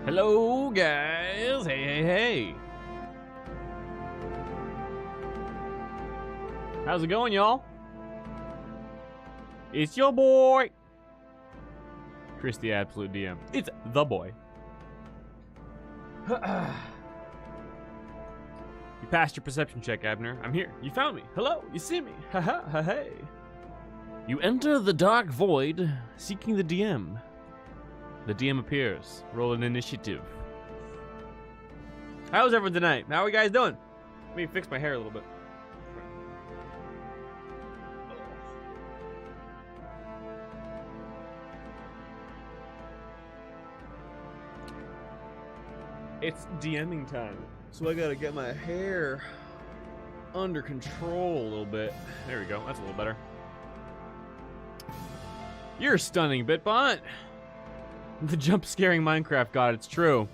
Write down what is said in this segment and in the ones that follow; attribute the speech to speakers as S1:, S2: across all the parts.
S1: Hello, guys. Hey. How's it going, y'all? It's your boy, Chris the Absolute DM. It's the boy. You passed your perception check, Abner. I'm here. You found me. Hello. You see me. Ha hey. You enter the dark void, seeking the DM. The DM appears. Roll an initiative. How's everyone tonight? How are you guys doing? Let me fix my hair a little bit. It's DMing time, so I gotta get my hair under control a little bit. There we go. That's a little better. You're stunning, Bitbot. The jump scaring Minecraft god, it's true.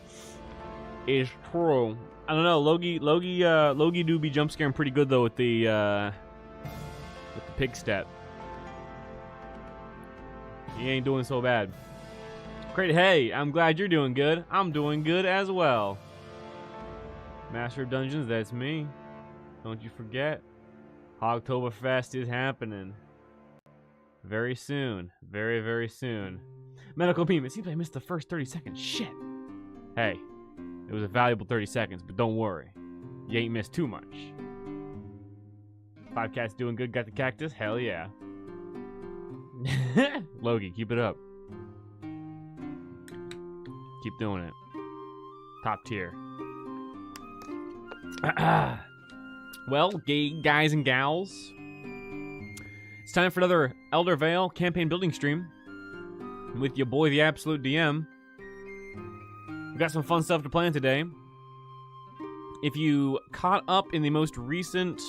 S1: It's true. I don't know, Logie do be jump scaring pretty good though with the pig stat. He ain't doing so bad. Great, hey, I'm glad you're doing good. I'm doing good as well. Master of Dungeons, that's me. Don't you forget. Hogtoberfest is happening. Very soon. Very, very soon. Medical beam. It seems like I missed the first 30 seconds. Shit. Hey, it was a valuable 30 seconds, but don't worry. You ain't missed too much. 5 cats doing good. Got the cactus? Hell yeah. Logie, keep it up. Keep doing it. Top tier. Well, guys and gals, it's time for another Elder Vale campaign building stream with your boy, the Absolute DM. We've got some fun stuff to plan today. If you caught up in the most recent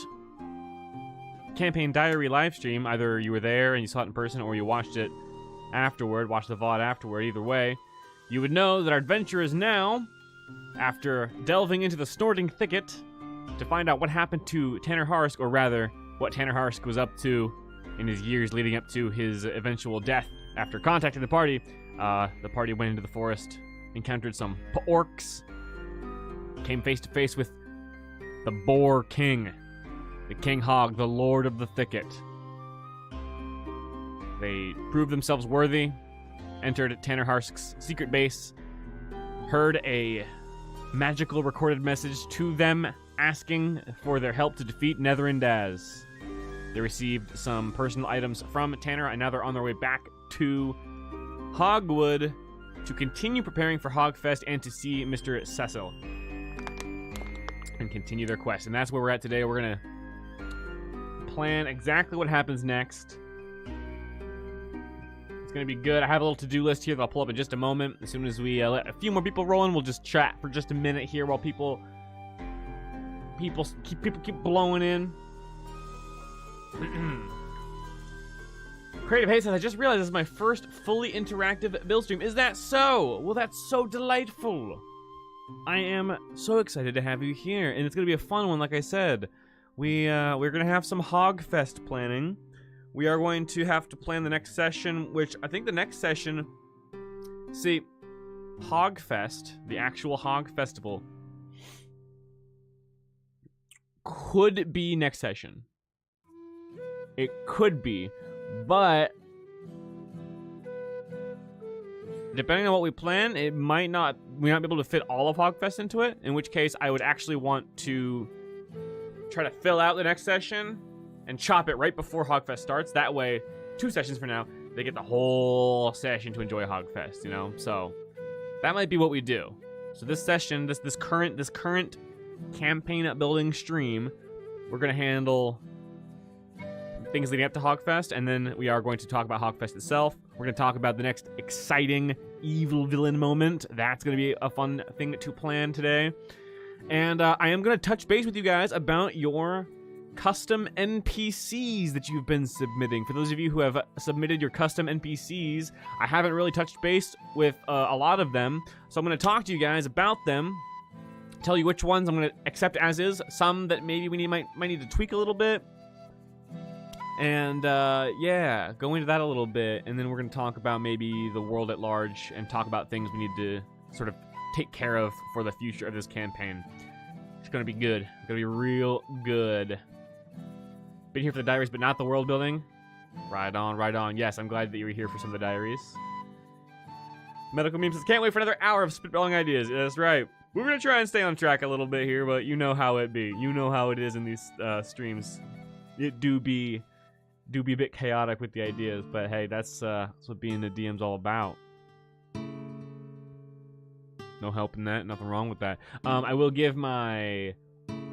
S1: campaign diary live stream, either you were there and you saw it in person or you watched it afterward, watched the VOD afterward, either way, you would know that our adventure is now, after delving into the Snorting Thicket to find out what happened to Tanner Harsk, or rather, what Tanner Harsk was up to in his years leading up to his eventual death. After contacting the party went into the forest, encountered some orcs, came face to face with the Boar King, the King Hog, the Lord of the Thicket. They proved themselves worthy, entered Tanner Harsk's secret base, heard a magical recorded message to them asking for their help to defeat Netherindaz. They received some personal items from Tanner, and now they're on their way back to Hogwood to continue preparing for Hogfest and to see Mr. Cecil and continue their quest. And that's where we're at today. We're going to plan exactly what happens next. It's going to be good. I have a little to-do list here that I'll pull up in just a moment. As soon as we let a few more people roll in, we'll just chat for just a minute here while people keep blowing in. Creative Hay says, I just realized this is my first fully interactive build stream. Is that so? Well, that's so delightful. I am so excited to have you here, and it's going to be a fun one, like I said. We're going to have some Hogfest planning. We are going to have to plan the next session, which I think the next session... See, Hogfest, the actual Hog Festival, could be next session. It could be, but depending on what we plan, we might not be able to fit all of Hogfest into it, in which case I would actually want to try to fill out the next session and chop it right before Hogfest starts. That way, 2 sessions from now, they get the whole session to enjoy Hogfest, you know? So that might be what we do. So this session, this current campaign building stream, we're going to handle things leading up to Hogfest, and then we are going to talk about Hogfest itself. We're going to talk about the next exciting evil villain moment. That's going to be a fun thing to plan today. And I am going to touch base with you guys about your custom NPCs that you've been submitting. For those of you who have submitted your custom NPCs, I haven't really touched base with a lot of them, so I'm going to talk to you guys about them, tell you which ones I'm going to accept as is, some that maybe we might need to tweak a little bit, and yeah, go into that a little bit, and then we're going to talk about maybe the world at large and talk about things we need to sort of take care of for the future of this campaign. It's gonna be good. It's gonna be real good. Been here for the diaries, but not the world building. Right on, right on. Yes, I'm glad that you were here for some of the diaries. Medical Meme says, can't wait for another hour of spitballing ideas. Yeah, that's right. We're gonna try and stay on track a little bit here, but you know how it be. You know how it is in these streams. It do be a bit chaotic with the ideas, but hey, that's what being a DM's all about. No help in that. Nothing wrong with that. I will give my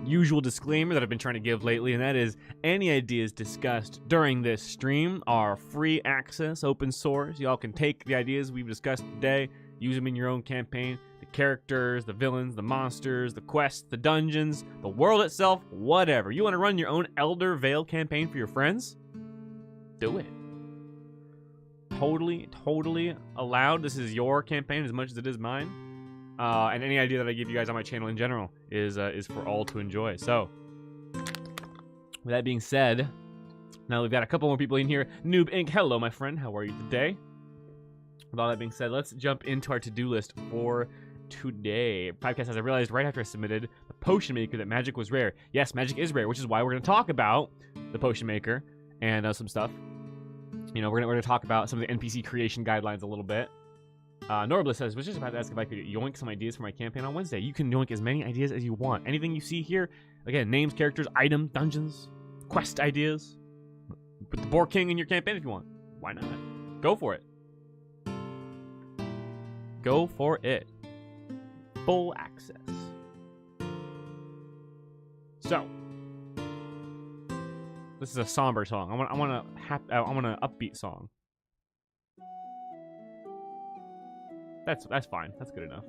S1: usual disclaimer that I've been trying to give lately, and that is any ideas discussed during this stream are free access, open source. Y'all can take the ideas we've discussed today, use them in your own campaign. The characters, the villains, the monsters, the quests, the dungeons, the world itself, whatever. You want to run your own Elder Vale campaign for your friends? Do it. Totally allowed. This is your campaign as much as it is mine. And any idea that I give you guys on my channel in general is for all to enjoy. So, with that being said, now we've got a couple more people in here. Noob Inc. Hello, my friend. How are you today? With all that being said, let's jump into our to-do list for today. Podcast, as I realized right after I submitted the potion maker, that magic was rare. Yes, magic is rare, which is why we're going to talk about the potion maker and some stuff. You know, we're gonna talk about some of the NPC creation guidelines a little bit. Norbliss says, was just about to ask if I could yoink some ideas for my campaign on Wednesday. You can yoink as many ideas as you want. Anything you see here, again, names, characters, items, dungeons, quest ideas. Put the Boar King in your campaign if you want. Why not? Go for it. Go for it. Full access. So, this is a somber song. I want an upbeat song. That's fine. That's good enough.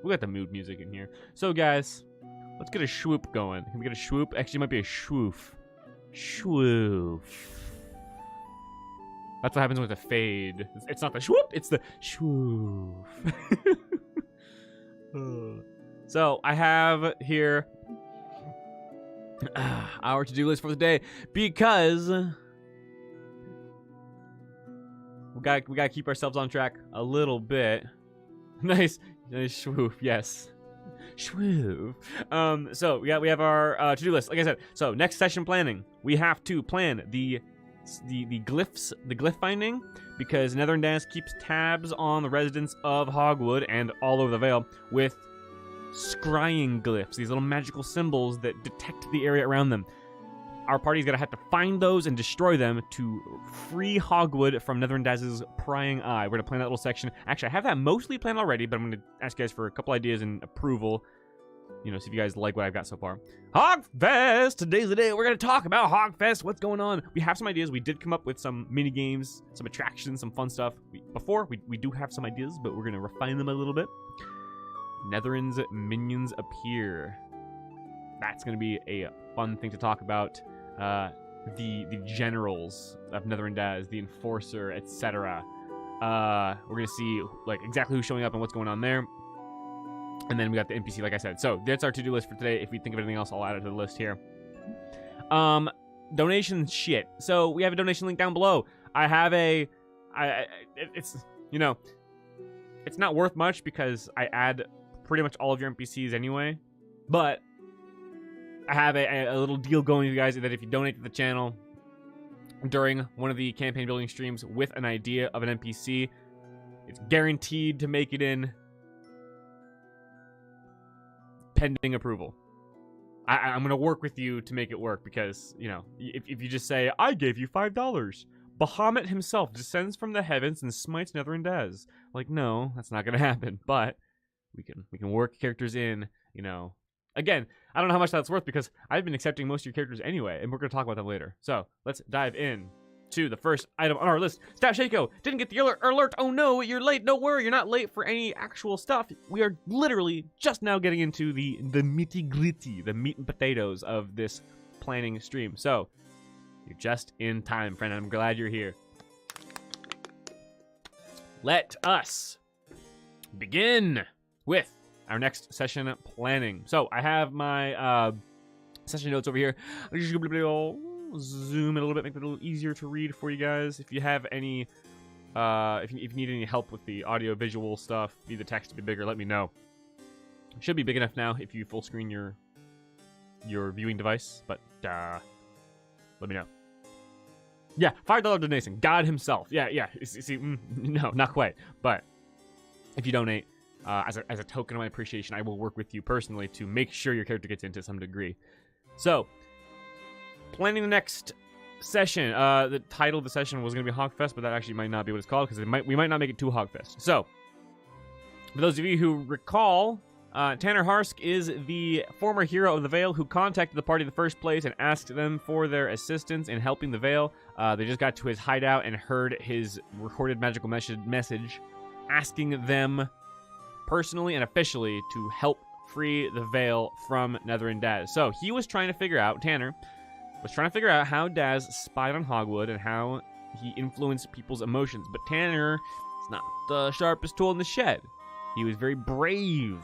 S1: We got the mood music in here. So guys, let's get a swoop going. Can we get a swoop? Actually, it might be a swoof. Swoof. That's what happens with a fade. It's not the swoop, it's the swoof. So I have here our to-do list for the day because we gotta keep ourselves on track a little bit. Nice swoop, yes. Swoop. So we have our to-do list. Like I said, so next session planning, we have to plan the glyphs, the glyph finding, because Netherland Dance keeps tabs on the residents of Hogwood and all over the Vale with scrying glyphs, these little magical symbols that detect the area around them. Our party's gonna have to find those and destroy them to free Hogwood from Netherland Daz's prying eye. We're gonna plan that little section. Actually, I have that mostly planned already, but I'm gonna ask you guys for a couple ideas and approval. You know, see if you guys like what I've got so far. Hogfest! Today's the day. We're gonna talk about Hogfest. What's going on? We have some ideas. We did come up with some mini games, some attractions, some fun stuff. We do have some ideas, but we're gonna refine them a little bit. Netherland's minions appear. That's gonna be a fun thing to talk about. The generals of Netherland Daz, the enforcer, etc. We're gonna see like exactly who's showing up and what's going on there. And then we got the NPC, like I said. So that's our to-do list for today. If we think of anything else, I'll add it to the list here. Donation shit. So we have a donation link down below. I have it's, you know, it's not worth much because I add pretty much all of your NPCs anyway. But I have a little deal going with you guys that if you donate to the channel during one of the campaign building streams with an idea of an NPC, it's guaranteed to make it in pending approval. I'm going to work with you to make it work because, you know, if you just say, I gave you $5, Bahamut himself descends from the heavens and smites Netherland Daz. Like, no, that's not going to happen, but we can work characters in, you know. Again, I don't know how much that's worth because I've been accepting most of your characters anyway, and we're going to talk about them later. So, let's dive in to the first item on our list. Staff Shaco, didn't get the alert. Oh no, you're late. Don't worry, you're not late for any actual stuff. We are literally just now getting into the nitty-gritty, the meat and potatoes of this planning stream. So, you're just in time, friend. I'm glad you're here. Let us begin with our next session planning. So, I have my session notes over here. Zoom it a little bit, make it a little easier to read for you guys. If you have any If you need any help with the audio-visual stuff, need the text to be bigger, let me know. It should be big enough now if you full screen your viewing device, but let me know. Yeah, $5 donation. God himself. Yeah. See, no, not quite. But if you donate, as a token of my appreciation, I will work with you personally to make sure your character gets into some degree. So, planning the next session. The title of the session was going to be Hogfest, but that actually might not be what it's called because we might not make it to Hogfest. So, for those of you who recall, Tanner Harsk is the former hero of the Vale who contacted the party in the first place and asked them for their assistance in helping the Vale. They just got to his hideout and heard his recorded magical message asking them personally and officially to help free the Vale from Netherin Daz. So he was trying to figure out, Tanner was trying to figure out how Daz spied on Hogwood and how he influenced people's emotions. But Tanner is not the sharpest tool in the shed. He was very brave,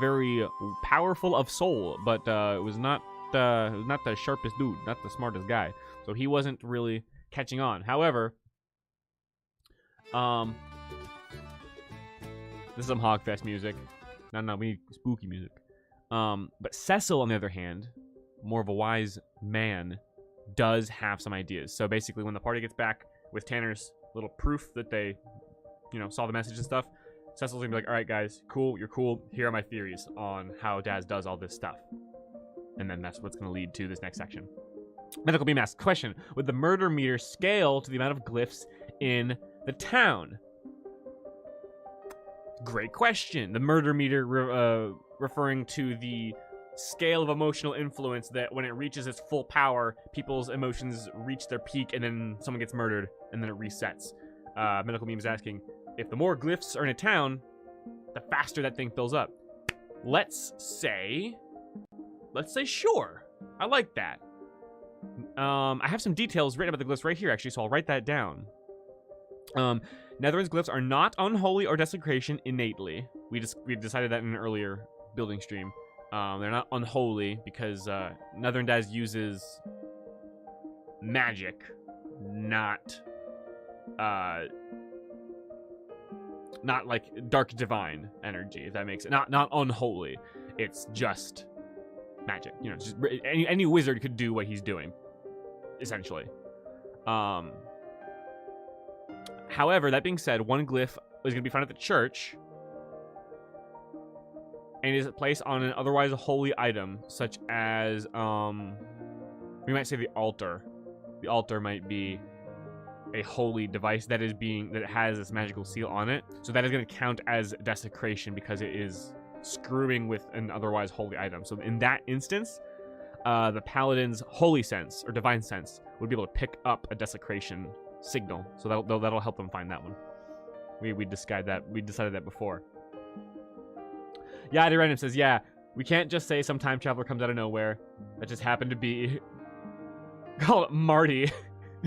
S1: very powerful of soul, but was not the sharpest dude, not the smartest guy. So he wasn't really catching on. However, this is some Hogfest music. No, we need spooky music. But Cecil, on the other hand, more of a wise man, does have some ideas. So basically, when the party gets back with Tanner's little proof that they, saw the message and stuff, Cecil's gonna be like, all right, guys, cool, you're cool. Here are my theories on how Daz does all this stuff. And then that's what's gonna lead to this next section. Medical Beam asks, question, would the murder meter scale to the amount of glyphs in the town? Great question. The murder meter referring to the scale of emotional influence that when it reaches its full power, people's emotions reach their peak and then someone gets murdered and then it resets. Medical Beam is asking, if the more glyphs are in a town, the faster that thing fills up. Let's say sure. I like that. I have some details written about the glyphs right here, actually, so I'll write that down. Netherin's glyphs are not unholy or desecration innately. We decided that in an earlier building stream. They're not unholy because Netherin Daz uses magic, not like dark divine energy, if that makes it. Not unholy. It's just magic. Just any wizard could do what he's doing, essentially. However, that being said, one glyph is going to be found at the church and is placed on an otherwise holy item, such as, we might say the altar. The altar might be a holy device that has this magical seal on it. So that is going to count as desecration because it is screwing with an otherwise holy item. So in that instance, the paladin's holy sense or divine sense would be able to pick up a desecration signal. So that'll help them find that one. We decided that before. Yadi Random says, yeah, we can't just say some time traveler comes out of nowhere. That just happened to be called Marty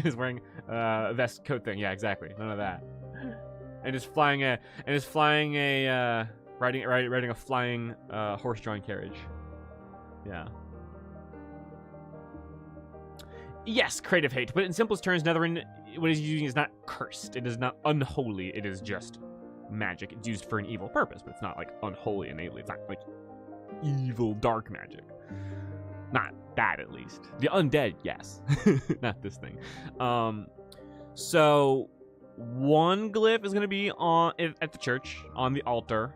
S1: is wearing a vest coat thing. Yeah, exactly. None of that. And is riding a flying horse-drawn carriage. Yeah. Yes, creative hate, but in simplest terms, Netherin, what he's using is not cursed. It is not unholy. It is just magic. It's used for an evil purpose, but it's not like unholy innately. It's not like evil dark magic. Not that, at least. The undead, yes. Not this thing. So one glyph is going to be at the church on the altar.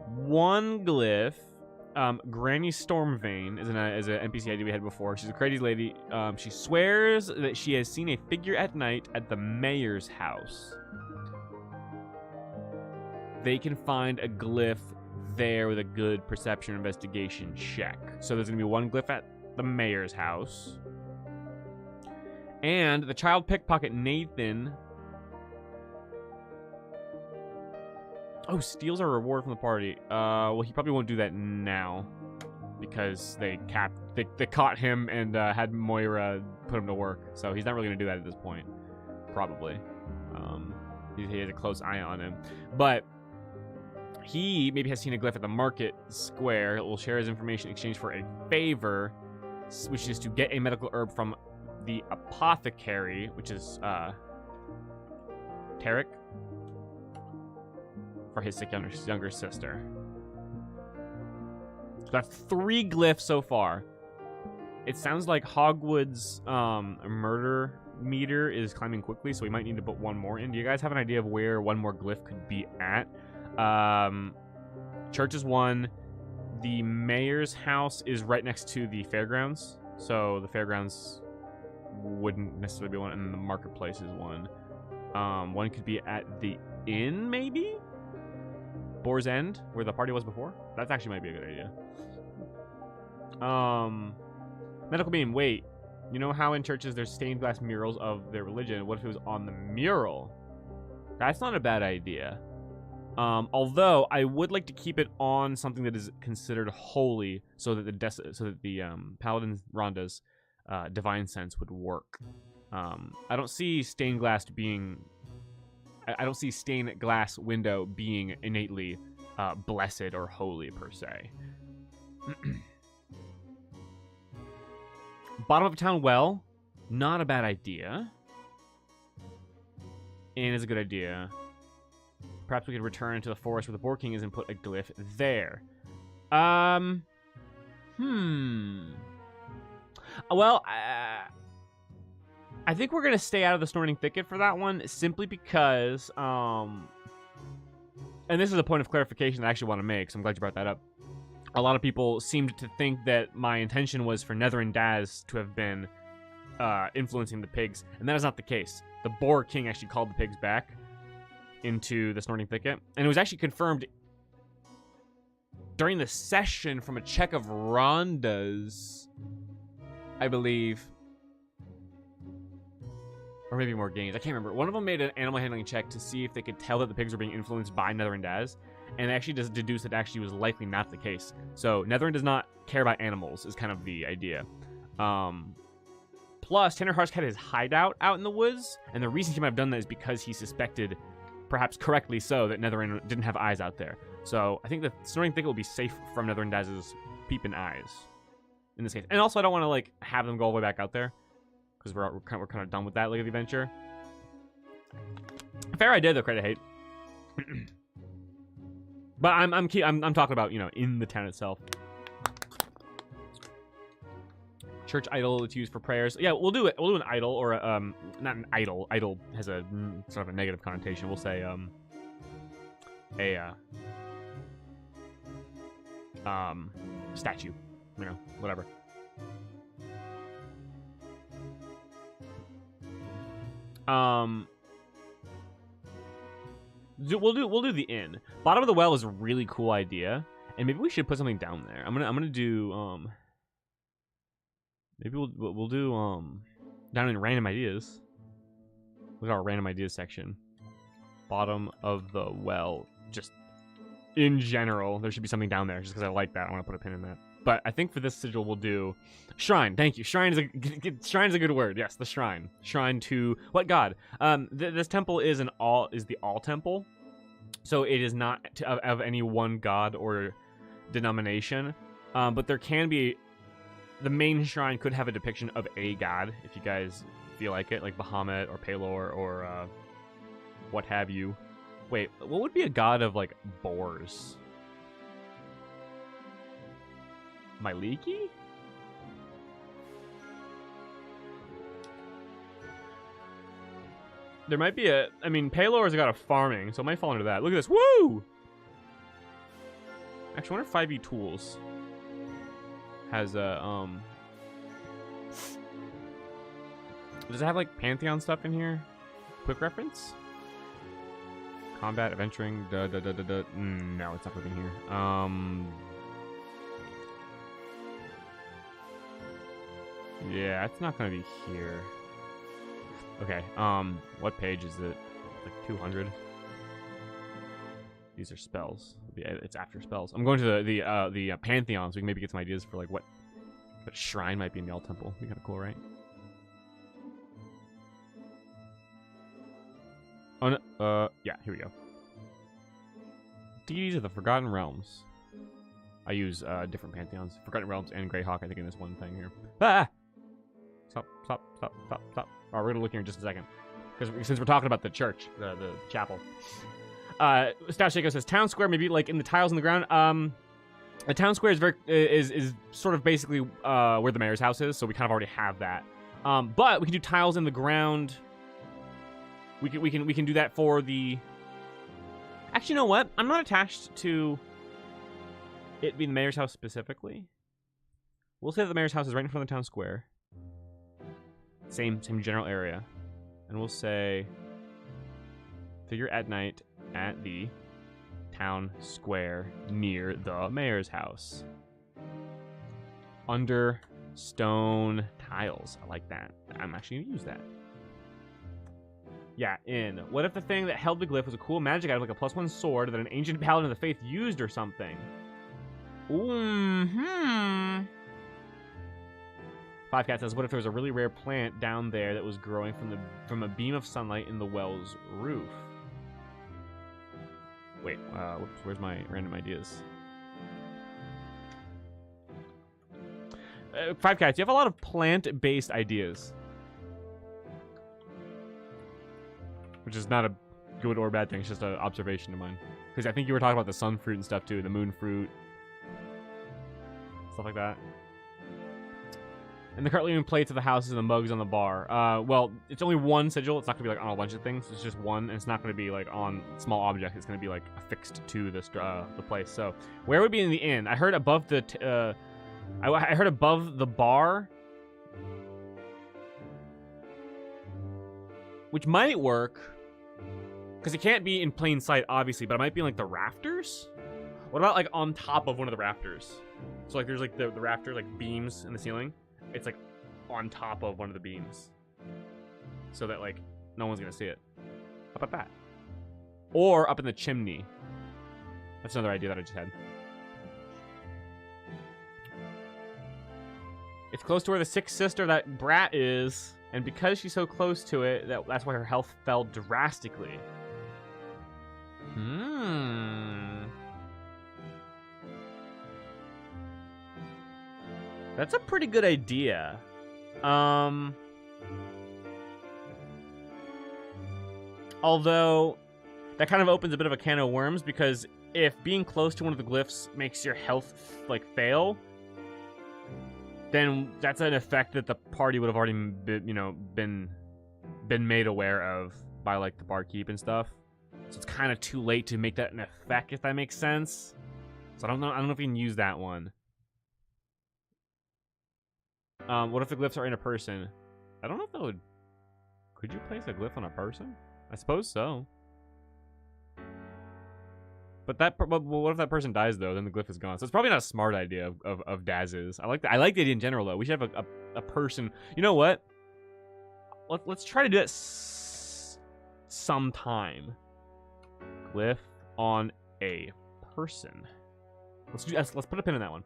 S1: One glyph. Granny Stormvane is an NPC ID we had before. She's a crazy lady. She swears that she has seen a figure at night at the mayor's house. They can find a glyph there with a good perception investigation check. So there's going to be one glyph at the mayor's house. And the child pickpocket Nathan... Oh, steals a reward from the party. Well, he probably won't do that now because they caught him and had Moira put him to work. So he's not really gonna do that at this point, probably. He has a close eye on him, but he maybe has seen a glyph at the market square. Will share his information in exchange for a favor, which is to get a medical herb from the apothecary, which is Tarek for his sick younger sister. So that's 3 glyphs so far. It sounds like Hogwood's murder meter is climbing quickly, so we might need to put 1 more in. Do you guys have an idea of where 1 more glyph could be at? Church is 1. The mayor's house is right next to the fairgrounds, so the fairgrounds wouldn't necessarily be 1, and the marketplace is 1. 1 could be at the inn, maybe? Boar's End, where the party was before? That actually might be a good idea. Medical beam, wait. You know how in churches there's stained glass murals of their religion? What if it was on the mural? That's not a bad idea. Although I would like to keep it on something that is considered holy, so that the Paladin Rhonda's divine sense would work. I don't see stained glass being. I don't see stained glass window being innately blessed or holy per se. Bottom of a town well, not a bad idea. And is a good idea. Perhaps we could return to the forest where the Boar King is and put a glyph there. Well, I think we're going to stay out of the Snorting Thicket for that one, simply because, and this is a point of clarification that I actually want to make, so I'm glad you brought that up. A lot of people seemed to think that my intention was for Nether and Daz to have been influencing the pigs, and that is not the case. The Boar King actually called the pigs back into the Snorting Thicket, and it was actually confirmed during the session from a check of Rhonda's, I believe, or maybe more gains. I can't remember. One of them made an animal handling check to see if they could tell that the pigs were being influenced by Nether and Daz, and they actually just deduced that actually was likely not the case. So Netherin does not care about animals, is kind of the idea. Plus, Tanner Harsk had his hideout out in the woods, and the reason he might have done that is because he suspected, perhaps correctly so, that Netherin didn't have eyes out there. So I think the Snorting Thicket will be safe from Nether and Daz's peeping eyes in this case. And also, I don't want to like have them go all the way back out there, because we're kind of done with that leg of the adventure. Fair idea, though. Credit hate. But I'm talking about, you know, in the town itself. Church idol, it's used for prayers. Yeah, we'll do it. We'll do an idol, or not an idol. Idol has a sort of a negative connotation. We'll say statue. You know, whatever. We'll do the inn. Bottom of the well is a really cool idea, and maybe we should put something down there. I'm gonna do maybe we'll do down in random ideas. Look at our random ideas section. Bottom of the well, just in general, there should be something down there. Just because I like that, I want to put a pin in that. But I think for this sigil, we'll do shrine. Thank you. Shrine is a good word. Yes, the shrine. Shrine to what god? This temple is the all temple, so it is not of any one god or denomination. But there can be, the main shrine could have a depiction of a god if you guys feel like it, like Bahamut or Pelor or what have you. Wait, what would be a god of like boars? Myliki? There might be a... I mean, Pelor's got a farming, so it might fall into that. Look at this. Woo! Actually, I wonder if 5e Tools has a... Does it have, like, Pantheon stuff in here? Quick reference? Combat, adventuring, no, it's not putting here. Yeah, it's not gonna be here. Okay, what page is it? Like 200. These are spells. It's after spells. I'm going to the Pantheon, so we can maybe get some ideas for like what shrine might be in the All Temple. Be kind of cool, right? Oh no, yeah, here we go. Deities of the Forgotten Realms. I use different Pantheons, Forgotten Realms and Greyhawk, I think, in this one thing here. Ah! Stop. Oh, we're gonna look here in just a second. because since we're talking about the church, the chapel. Stash Shaco says town square, maybe like in the tiles in the ground. The town square is sort of basically where the mayor's house is, so we kind of already have that. But we can do tiles in the ground. We can do that for the. Actually, you know what? I'm not attached to it being the mayor's house specifically. We'll say that the mayor's house is right in front of the town square. Same general area, and we'll say figure at night at the town square near the mayor's house. Under stone tiles. I like that. I'm actually gonna use that. Yeah, in. What if the thing that held the glyph was a cool magic item, like a +1 sword that an ancient paladin of the faith used or something? Five Cat says, what if there was a really rare plant down there that was growing from a beam of sunlight in the well's roof? Wait, whoops, where's my random ideas? Five Cats, you have a lot of plant-based ideas. Which is not a good or bad thing, it's just an observation of mine. Because I think you were talking about the sun fruit and stuff too, the moon fruit. Stuff like that. And the cartooning plates of the houses and the mugs on the bar. Well, it's only one sigil. It's not going to be like on a bunch of things. It's just one, and it's not going to be like on small objects. It's going to be like affixed to this the place. So, where would be in the inn? I heard above the I heard above the bar, which might work because it can't be in plain sight, obviously. But it might be in, like the rafters. What about like on top of one of the rafters? So like there's like the rafter like beams in the ceiling. It's like on top of one of the beams, so that like no one's gonna see it. How about that? Or up in the chimney. That's another idea that I just had. It's close to where the sixth sister, that brat, is, and because she's so close to it, that's why her health fell drastically. That's a pretty good idea. Although, that kind of opens a bit of a can of worms, because if being close to one of the glyphs makes your health, like, fail, then that's an effect that the party would have already been made aware of by, like, the barkeep and stuff. So it's kind of too late to make that an effect, if that makes sense. So I don't know if we can use that one. What if the glyphs are in a person? I don't know if that would... Could you place a glyph on a person? I suppose so. But what if that person dies, though? Then the glyph is gone. So it's probably not a smart idea of Daz's. I like the idea in general, though. We should have a person... You know what? Let's try to do that sometime. Glyph on a person. Let's put a pin in that one.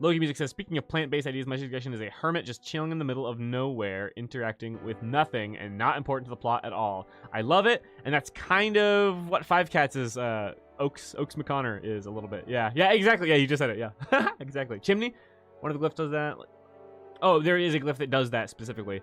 S1: Loki Music says, speaking of plant-based ideas, my suggestion is a hermit just chilling in the middle of nowhere, interacting with nothing, and not important to the plot at all. I love it, and that's kind of what Five Cats is, Oaks McConnor is a little bit. Yeah, exactly. Yeah, you just said it, yeah. Exactly. Chimney? One of the glyphs does that. Oh, there is a glyph that does that specifically.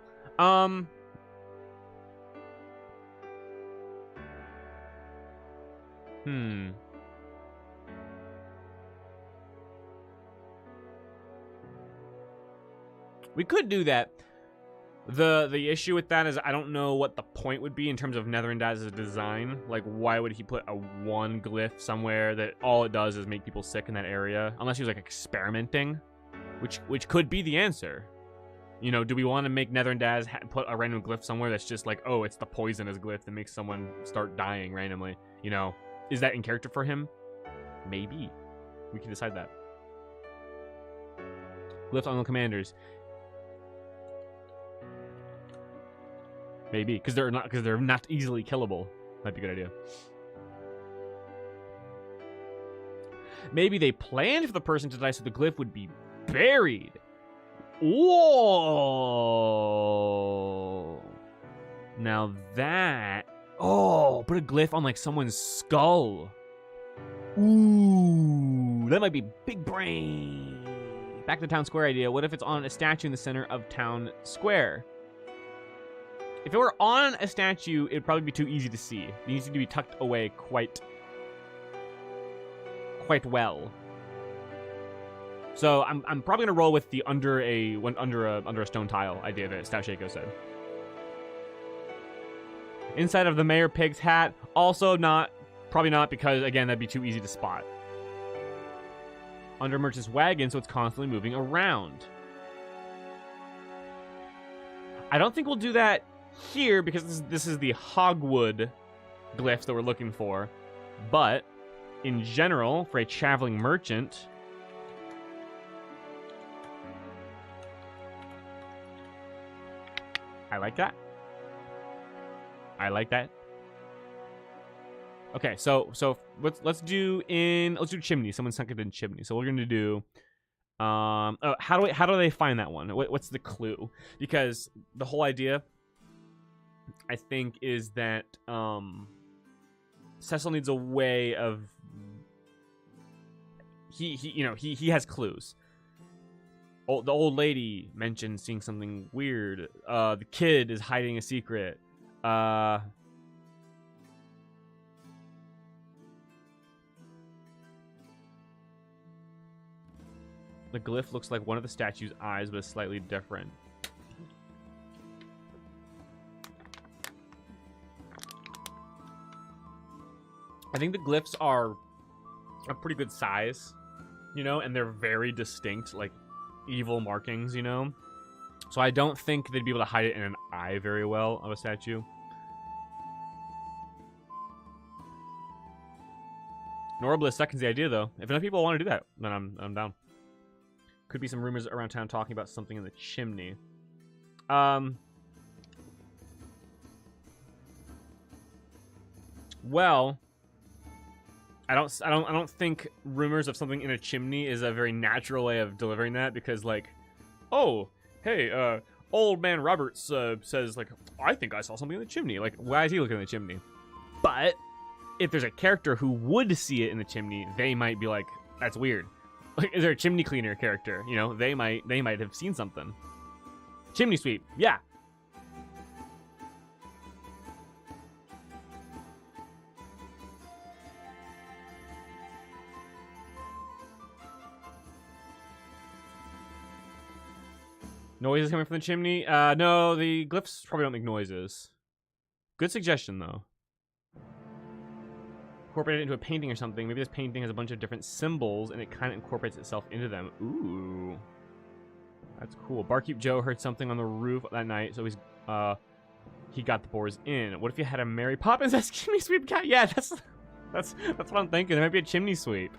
S1: We could do that. The issue with that is I don't know what the point would be in terms of Netherindaz's design. Like, why would he put a one glyph somewhere that all it does is make people sick in that area? Unless he was, like, experimenting, which could be the answer. You know, do we want to make Netherindaz put a random glyph somewhere that's just like, oh, it's the poisonous glyph that makes someone start dying randomly? You know, is that in character for him? Maybe. We can decide that. Glyphs on the commanders. Maybe, because they're not easily killable. Might be a good idea. Maybe they planned for the person to die so the glyph would be buried. Whoa! Now that... Oh, put a glyph on, like, someone's skull. Ooh, that might be big brain. Back to the town square idea. What if it's on a statue in the center of town square? If it were on a statue, it'd probably be too easy to see. It needs to be tucked away quite well. So I'm probably gonna roll with the under a stone tile idea that Stashako said. Inside of the Mayor Pig's hat, also probably not, because again that'd be too easy to spot. Under Merchant's wagon, so it's constantly moving around. I don't think we'll do that here because this is the hogwood glyphs that we're looking for. But in general, for a traveling merchant, I like that. I like that. Okay, so let's do chimney. Someone sunk it in chimney. So we're gonna do how do they find that one? What's the clue? Because the whole idea, I think, is that Cecil needs a way of he has clues. The old lady mentioned seeing something weird. The kid is hiding a secret. The glyph looks like one of the statue's eyes, but slightly different. I think the glyphs are a pretty good size, and they're very distinct, like evil markings, So I don't think they'd be able to hide it in an eye very well of a statue. Norbliss seconds the idea, though. If enough people want to do that, then I'm down. Could be some rumors around town talking about something in the chimney. Well, I don't think rumors of something in a chimney is a very natural way of delivering that, because like, oh, hey, old man Roberts says like, I think I saw something in the chimney. Like, why is he looking in the chimney? But if there's a character who would see it in the chimney, they might be like, that's weird. Like, is there a chimney cleaner character? They might have seen something. Chimney sweep, yeah. Noises coming from the chimney? No, the glyphs probably don't make noises. Good suggestion, though. Incorporate it into a painting or something. Maybe this painting has a bunch of different symbols and it kind of incorporates itself into them. Ooh. That's cool. Barkeep Joe heard something on the roof that night, so he got the boars in. What if you had a Mary Poppins as chimney sweep cat? Yeah, that's what I'm thinking. There might be a chimney sweep.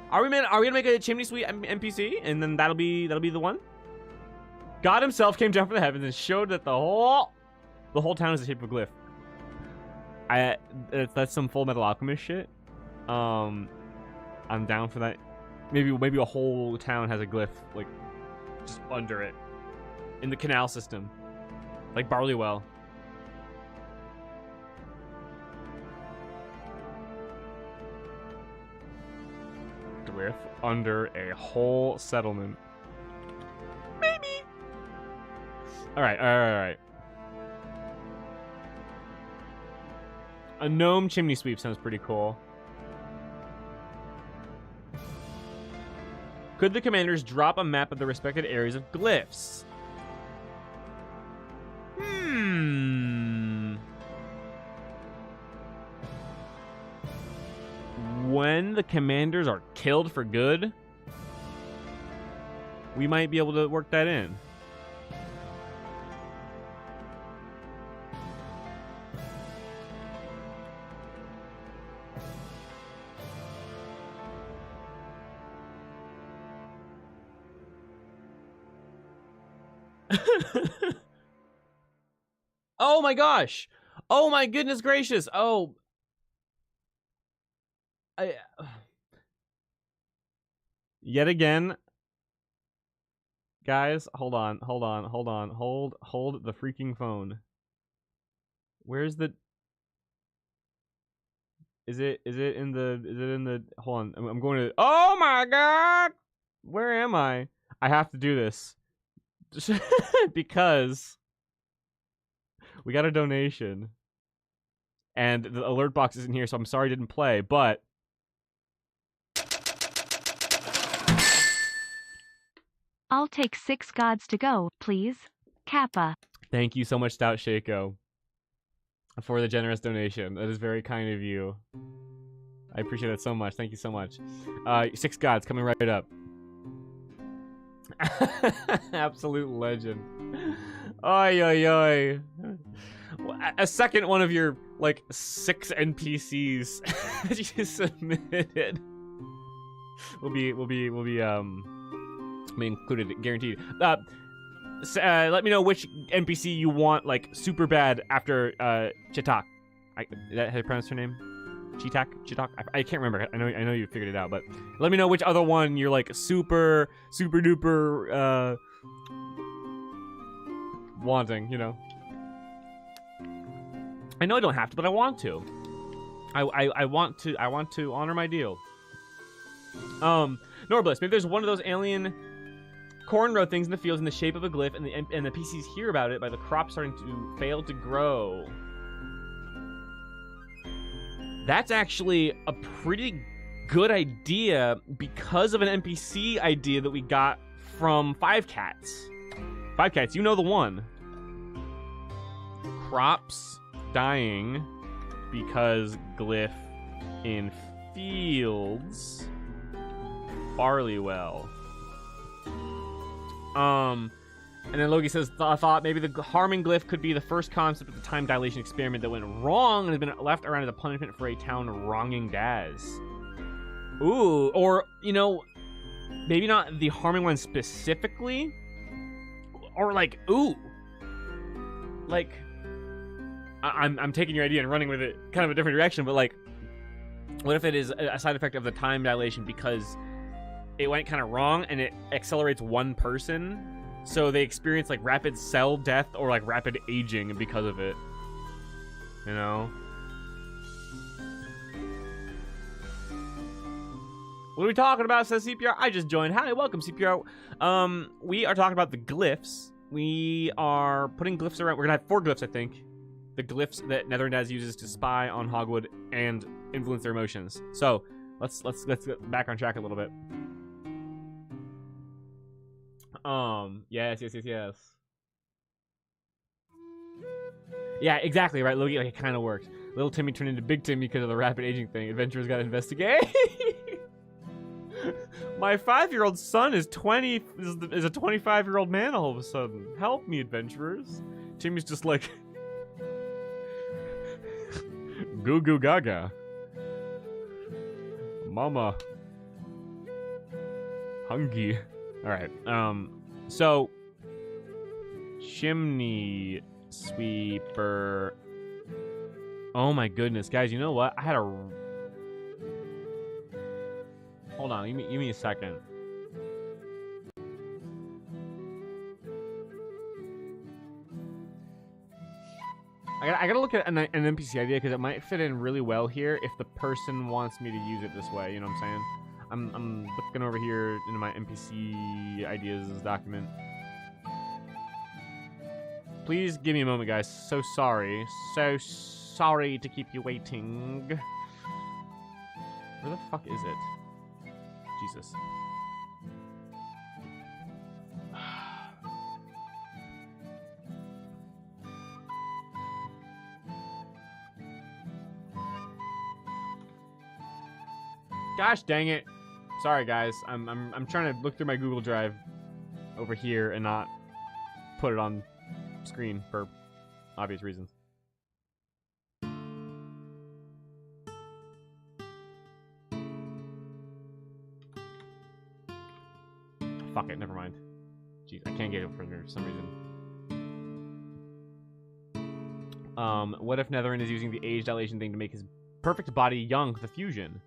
S1: Are we gonna make a chimney sweep NPC and then that'll be the one? God himself came down from the heavens and showed that the whole town is a shape of a glyph. That's some Full Metal Alchemist shit. I'm down for that. Maybe a whole town has a glyph like just under it in the canal system, like Barleywell. Glyph under a whole settlement. Maybe. All right. A gnome chimney sweep sounds pretty cool. Could the commanders drop a map of the respected areas of glyphs? When the commanders are killed for good, we might be able to work that in. Oh my gosh! Oh my goodness gracious! Oh, yet again, guys, hold on, hold the freaking phone. Where's the? Is it in the? Hold on, I'm going to. Oh my god! Where am I? I have to do this because We got a donation. And the alert box isn't here, so I'm sorry I didn't play, but...
S2: I'll take 6 gods to go, please. Kappa.
S1: Thank you so much, Stout Shaco, for the generous donation. That is very kind of you. I appreciate that so much. Thank you so much. 6 gods coming right up. Absolute legend. Oi, oi, oi. A second one of your, like, 6 NPCs that you submitted will be included, guaranteed. Let me know which NPC you want, like, super bad after Chitak. Is that how you pronounce her name? Chitak? I can't remember. I know you figured it out, but let me know which other one you're like super duper wanting, you know. I know I don't have to, but I want to. I want to honor my deal. Norbliss, maybe there's one of those alien cornrow things in the fields in the shape of a glyph, and the PCs hear about it by the crops starting to fail to grow. That's actually a pretty good idea because of an NPC idea that we got from Five Cats. Five Cats, you know the one. Crops dying because glyph in fields barley well. And then Logie says, I thought maybe the harming glyph could be the first concept of the time dilation experiment that went wrong and has been left around as a punishment for a town wronging Daz. Ooh, or, you know, maybe not the harming one specifically, or like, ooh, like, I'm taking your idea and running with it kind of a different direction, but like, what if it is a side effect of the time dilation because it went kind of wrong and it accelerates one person, so they experience like rapid cell death or like rapid aging because of it, you know? What are we talking about, says CPR? I just joined. Hi, welcome, CPR. We are talking about the glyphs. We are putting glyphs around. We're gonna have 4 glyphs, I think. The glyphs that Netherndaz uses to spy on Hogwood and influence their emotions. So let's get back on track a little bit. Yes. Yeah, exactly, right, Logie? Like, it kind of worked. Little Timmy turned into Big Timmy because of the rapid aging thing. Adventurers got to investigate. My 5-year-old son is a 25-year-old man all of a sudden. Help me, adventurers. Timmy's just like... Goo goo gaga. Mama. Hungry. Alright, so... Chimney sweeper. Oh my goodness, guys, you know what? I had a... Hold on, give me a second. I gotta look at an NPC idea because it might fit in really well here if the person wants me to use it this way, you know what I'm saying? I'm looking over here into my NPC ideas document. Please give me a moment, guys. So sorry. So sorry to keep you waiting. Where the fuck is it? Jesus. Gosh dang it. Sorry guys. I'm trying to look through my Google Drive over here and not put it on screen for obvious reasons. Fuck it, never mind. Jeez, I can't get it for some reason. What if Netherin is using the age dilation thing to make his perfect body young with the fusion?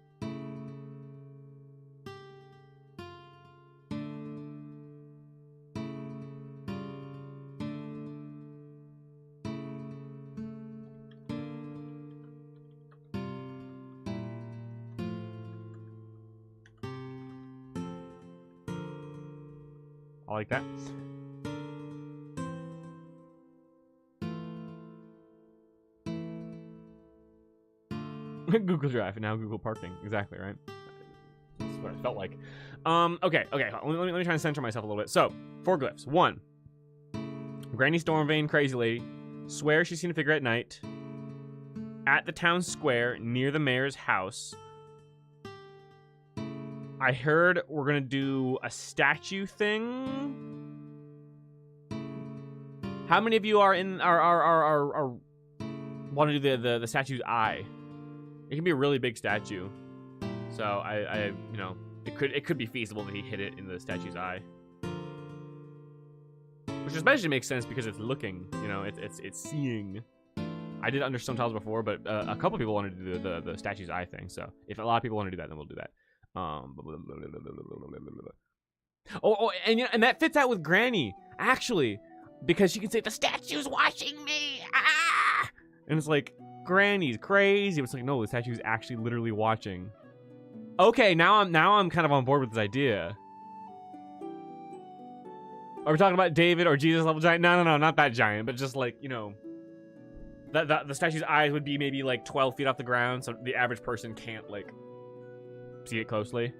S1: I like that. Google Drive and now Google Parking. Exactly, right? That's what it felt like. Okay. Let me try and center myself a little bit. So, 4 glyphs. 1. Granny Stormvane, crazy lady, swears she's seen a figure at night at the town square near the mayor's house. I heard we're gonna do a statue thing. How many of you are want to do the statue's eye? It can be a really big statue, so I you know, it could be feasible that he hit it in the statue's eye, which especially makes sense because it's looking, you know, it's seeing. I did Understone Tiles before, but a couple people wanted to do the statue's eye thing. So if a lot of people want to do that, then we'll do that. And that fits out with Granny actually, because she can say the statue's watching me. Ah! And it's like, Granny's crazy. It's like, no, the statue's actually literally watching. Okay, now I'm kind of on board with this idea. Are we talking about David or Jesus level giant? No, not that giant, but just like, you know, the statue's eyes would be maybe like 12 feet off the ground, so the average person can't like see it closely.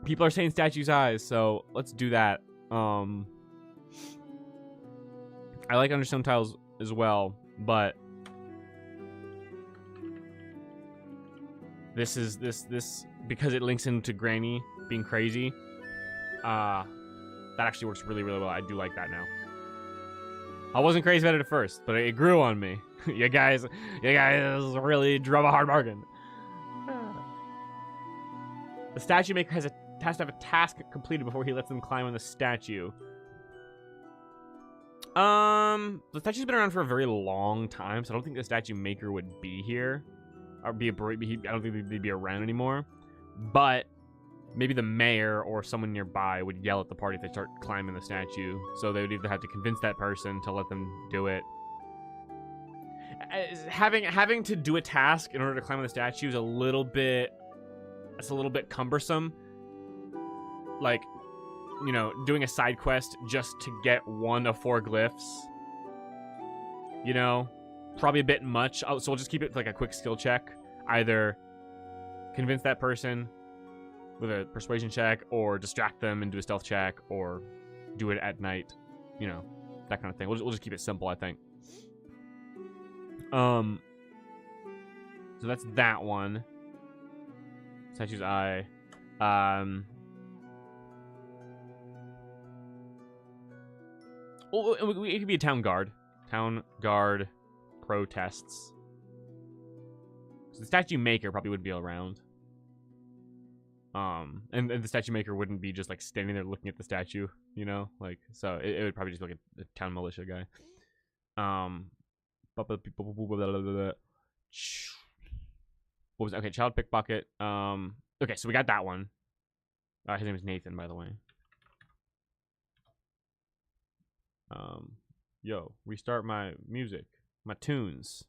S1: People are saying statue's eyes, so let's do that. I like Understone Tiles as well, but this because it links into Granny being crazy. That actually works really, really well. I do like that now. I wasn't crazy about it at first, but it grew on me. you guys really drove a hard bargain. The statue maker has to have a task completed before he lets them climb on the statue. The statue's been around for a very long time, so I don't think the statue maker would be here. Or I don't think they'd be around anymore. But maybe the mayor or someone nearby would yell at the party if they start climbing the statue. So they would either have to convince that person to let them do it. Having to do a task in order to climb on the statue is a little bit cumbersome. Like, you know, doing a side quest just to get 1 of 4 glyphs. You know, probably a bit much. So we'll just keep it like a quick skill check. Either convince that person with a persuasion check, or distract them and do a stealth check, or do it at night. You know, that kind of thing. We'll just keep it simple, I think. So that's that one. Statue's eye. It could be a town guard. Town guard protests. So the statue maker probably would be around. And the statue maker wouldn't be just like standing there looking at the statue, you know, like, so it would probably just be like a town militia guy. What was that? Okay, child pickpocket. Okay, so we got that one. His name is Nathan, by the way. Yo, restart my music, my tunes.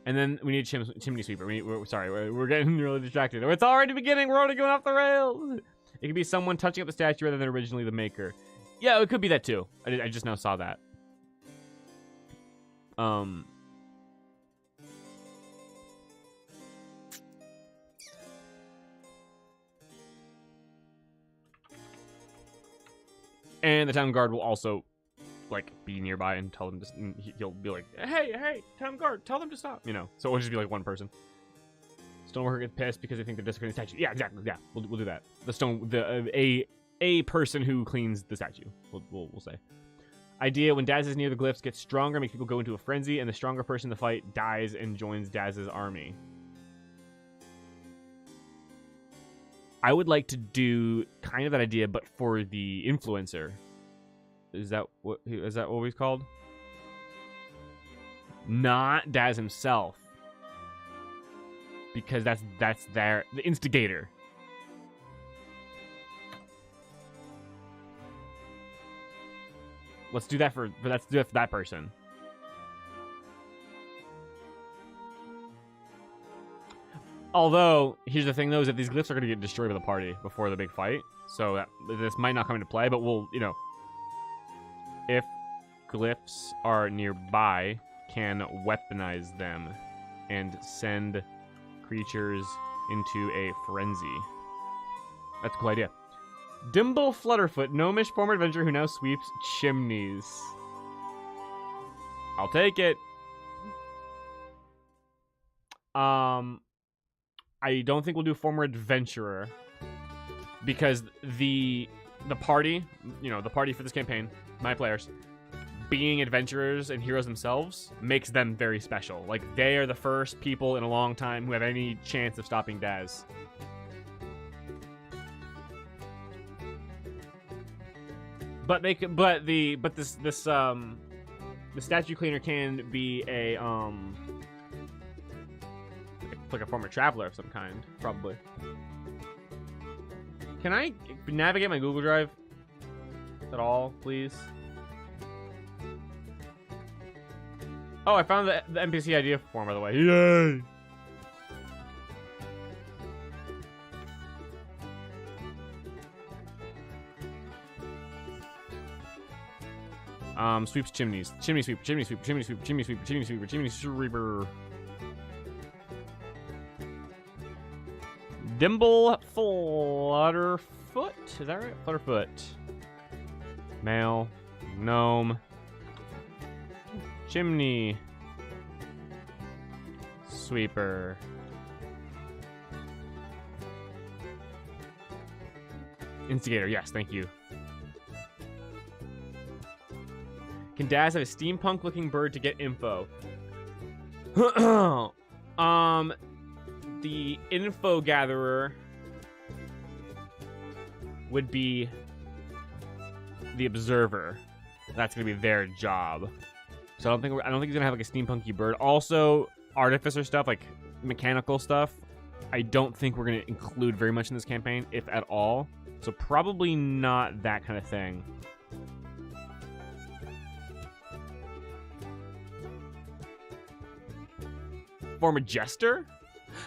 S1: And then we need chimney sweeper. We're getting really distracted. It's already beginning. We're already going off the rails. It could be someone touching up the statue rather than originally the maker. Yeah, it could be that too. I just now saw that. And the town guard will also like be nearby and tell them to, he'll be like, hey, town guard, tell them to stop, you know. So it'll just be like one person. Stoneworker gets pissed because they think they're desecrating the statue. Yeah, exactly. Yeah, we'll do that. A person who cleans the statue. We'll say. Idea: when Daz is near the glyphs, gets stronger, makes people go into a frenzy, and the stronger person in the fight dies and joins Daz's army. I would like to do kind of that idea, but for the influencer. Is that what he's called? Not Daz himself, because that's the instigator. Let's do that for that person. Although, here's the thing though, is that these glyphs are going to get destroyed by the party before the big fight, so this might not come into play, but we'll, you know, if glyphs are nearby, can weaponize them. and send creatures into a frenzy. That's a cool idea. Dimble Flutterfoot, gnomish former adventurer who now sweeps chimneys. I'll take it. I don't think we'll do former adventurer because the party, you know, the party for this campaign, my players, being adventurers and heroes themselves makes them very special. Like, they are the first people in a long time who have any chance of stopping Daz. But they could, the statue cleaner can be a like a former traveler of some kind, probably. Can I navigate my Google Drive at all, please? Oh, I found the NPC idea form, by the way. Yay! Sweeps chimneys. Chimney sweeper, chimney sweeper, chimney sweeper, chimney sweeper, chimney sweeper, chimney sweeper. Dimble Flutterfoot? Is that right? Flutterfoot. Male. Gnome. Chimney. Sweeper. Instigator, yes, thank you. Can Daz have a steampunk-looking bird to get info? The info gatherer would be the observer. That's gonna be their job. So I don't think he's gonna have like a steampunky bird. Also, artificer stuff, like mechanical stuff, I don't think we're gonna include very much in this campaign, if at all. So probably not that kind of thing. Former jester?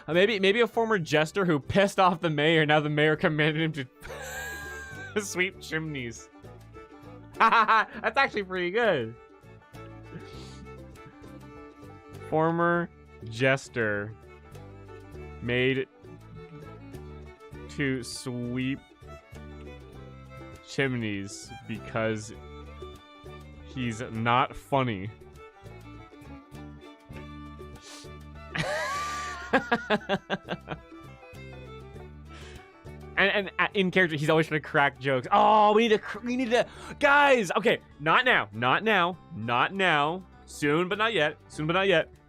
S1: Maybe a former jester who pissed off the mayor. Now the mayor commanded him to sweep chimneys. That's actually pretty good. Former jester made to sweep chimneys because he's not funny. and in character, he's always trying to crack jokes. Oh, we need to, guys. Okay, not now. Soon, but not yet.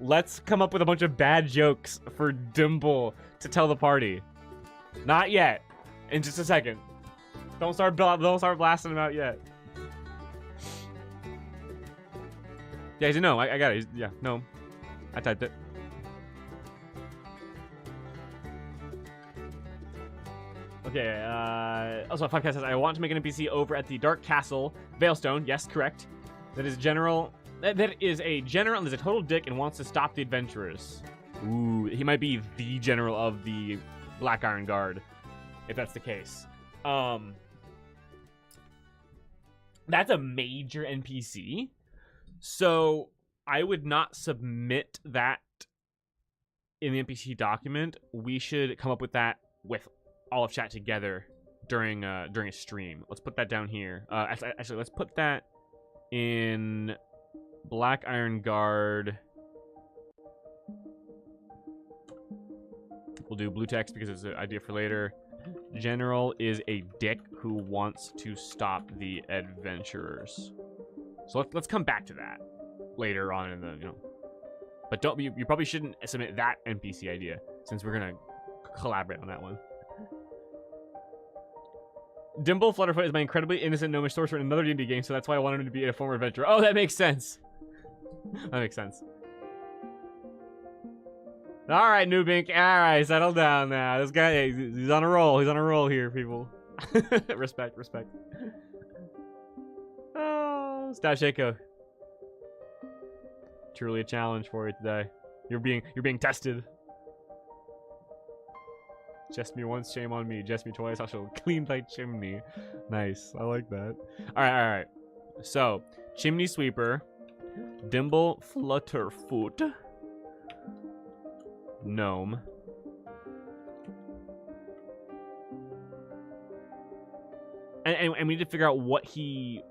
S1: Let's come up with a bunch of bad jokes for Dimble to tell the party. Not yet. In just a second. Don't start blasting him out yet. Yeah, he's a no. I got it. Yeah, no. I typed it. Okay, also, 5K says, I want to make an NPC over at the Dark Castle, Veilstone. Yes, correct. That is general. That is a general and is a total dick and wants to stop the adventurers. Ooh, he might be the general of the Black Iron Guard, if that's the case. That's a major NPC. So I would not submit that in the NPC document. We should come up with that with all of chat together during a stream. Let's put that down here. Actually, let's put that in Black Iron Guard. We'll do blue text because it's an idea for later. General is a dick who wants to stop the adventurers. So let's come back to that later on in the, you know. But you probably shouldn't submit that NPC idea since we're gonna collaborate on that one. Dimble Flutterfoot is my incredibly innocent gnomish sorcerer in another D&D game, so that's why I wanted him to be a former adventurer. Oh, that makes sense. That makes sense. All right, Nubink. All right, settle down now. This guy, he's on a roll. He's on a roll here, people. Respect. Oh, Stasheko. Truly a challenge for you today. You're being tested. Jest me once, shame on me. Jest me twice, I shall clean thy chimney. Nice. I like that. All right. So, chimney sweeper, Dimble Flutterfoot, gnome. And we need to figure out what he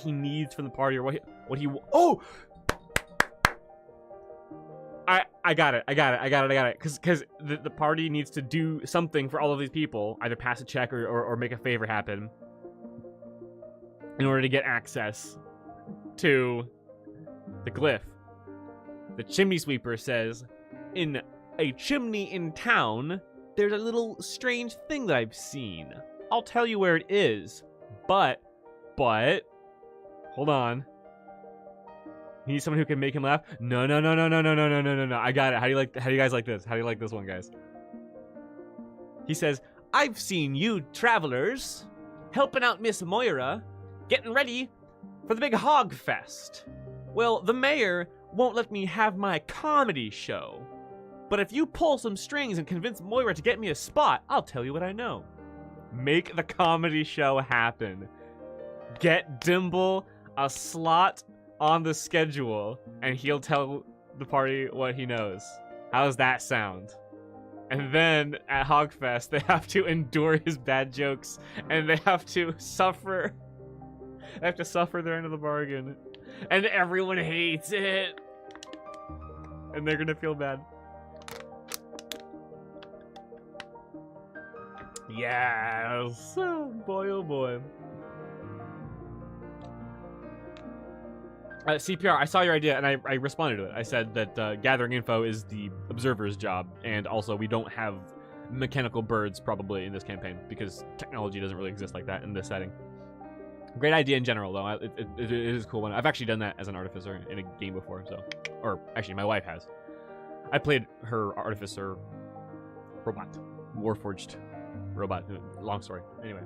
S1: needs from the party, or what he oh. I got it. Because the party needs to do something for all of these people, either pass a check or make a favor happen, in order to get access to the glyph. The chimney sweeper says, in a chimney in town, there's a little strange thing that I've seen. I'll tell you where it is, but, hold on. You need someone who can make him laugh? No. I got it. How do you guys like this? How do you like this one, guys? He says, I've seen you travelers helping out Miss Moira, getting ready for the big hog fest. Well, the mayor won't let me have my comedy show. But if you pull some strings and convince Moira to get me a spot, I'll tell you what I know. Make the comedy show happen. Get Dimble a slot on the schedule, and he'll tell the party what he knows. How's that sound? And then at Hogfest, they have to endure his bad jokes, and they have to suffer. They have to suffer their end of the bargain, and everyone hates it, and they're gonna feel bad. Yes, boy, oh boy. CPR, I saw your idea, and I responded to it. I said that gathering info is the observer's job, and also we don't have mechanical birds probably in this campaign, because technology doesn't really exist like that in this setting. Great idea in general, though. It is a cool one. I've actually done that as an artificer in a game before, so... Or, actually, my wife has. I played her artificer robot. Warforged robot. Long story. Anyway.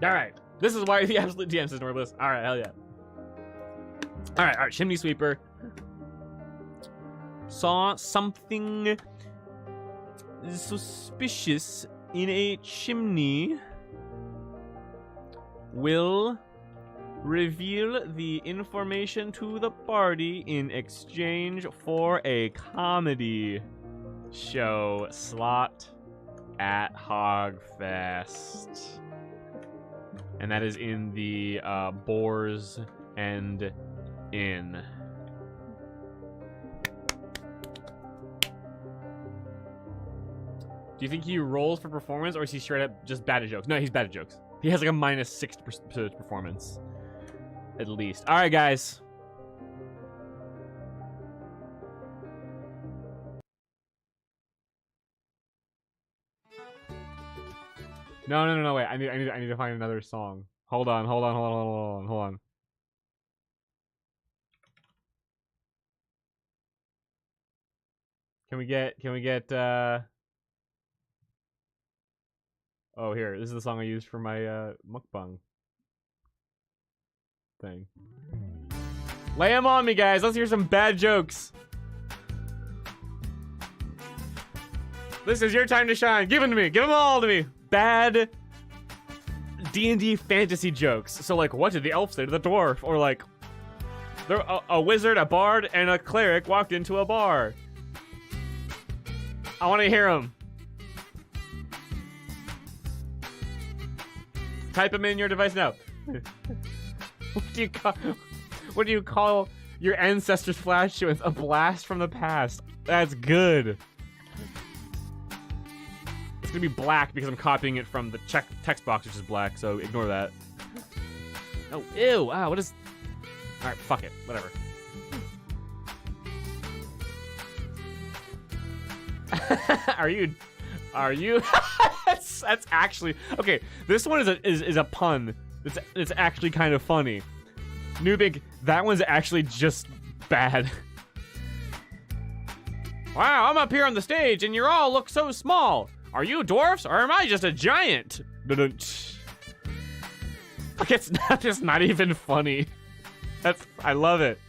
S1: Alright. This is why the absolute DM says Norbliss. Alright, hell yeah. Alright, chimney sweeper. Saw something suspicious in a chimney. Will reveal the information to the party in exchange for a comedy show slot at Hogfest. And that is in the Boar's End Inn. Do you think he rolls for performance, or is he straight up just bad at jokes? No, he's bad at jokes. He has like a -6% performance. At least. Alright, guys. No, wait. I need to find another song. Hold on. Can we get oh, here. This is the song I used for my mukbang thing. Lay 'em on me, guys. Let's hear some bad jokes. This is your time to shine. Give them to me. Give them all to me. Bad D&D fantasy jokes. So, like, what did the elf say to the dwarf? Or, like, a wizard, a bard, and a cleric walked into a bar. I want to hear them. Type them in your device now. What do you call your ancestors' flatulence? A blast from the past. That's good. It's gonna be black because I'm copying it from the text box, which is black, so ignore that. Oh, ew. Wow, what is... Alright, fuck it. Whatever. Are you that's actually okay. This one is a pun. It's actually kind of funny. Nubig, that one's actually just bad. Wow, I'm up here on the stage and you all look so small. Are you dwarfs or am I just a giant? Like, it's not even funny. I love it.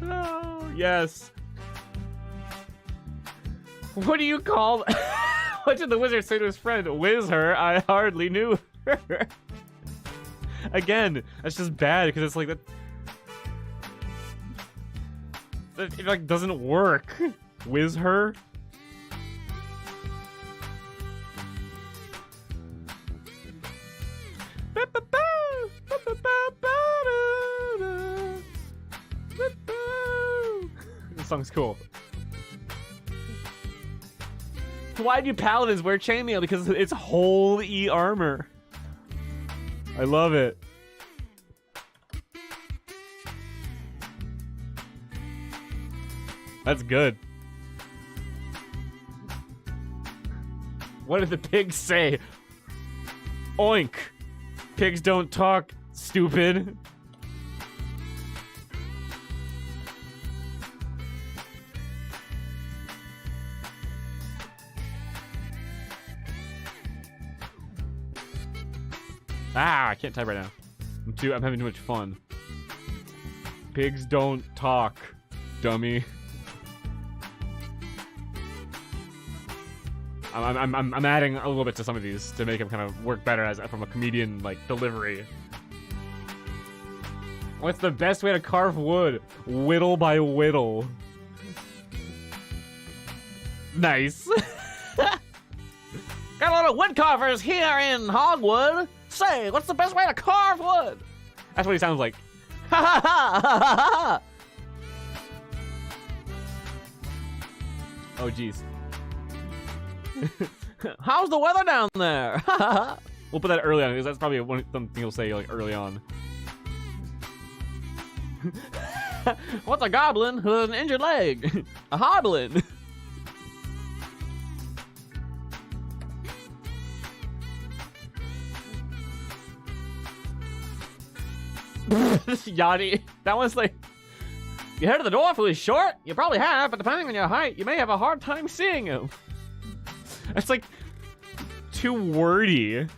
S1: Oh, yes. What do you call... What did the wizard say to his friend? Whiz her, I hardly knew her. Again, that's just bad because it's like that. It like doesn't work. Whiz her. This song's cool. Why do paladins wear chainmail? Because it's whole E armor. I love it. That's good. What did the pigs say? Oink. Pigs don't talk, stupid. Ah, I can't type right now. I'm having too much fun. Pigs don't talk, dummy. I'm adding a little bit to some of these to make them kind of work better as from a comedian like delivery. What's the best way to carve wood? Whittle by whittle. Nice. Got a lot of wood carvers here in Hogwood. Say, what's the best way to carve wood? That's what he sounds like. Ha ha ha ha ha ha. Oh jeez. How's the weather down there? We'll put that early on because that's probably something you'll say like early on. What's a goblin who has an injured leg? A hoblin. Yachty. That one's like, you heard of the dwarf who is short? You probably have, but depending on your height, you may have a hard time seeing him. That's like too wordy.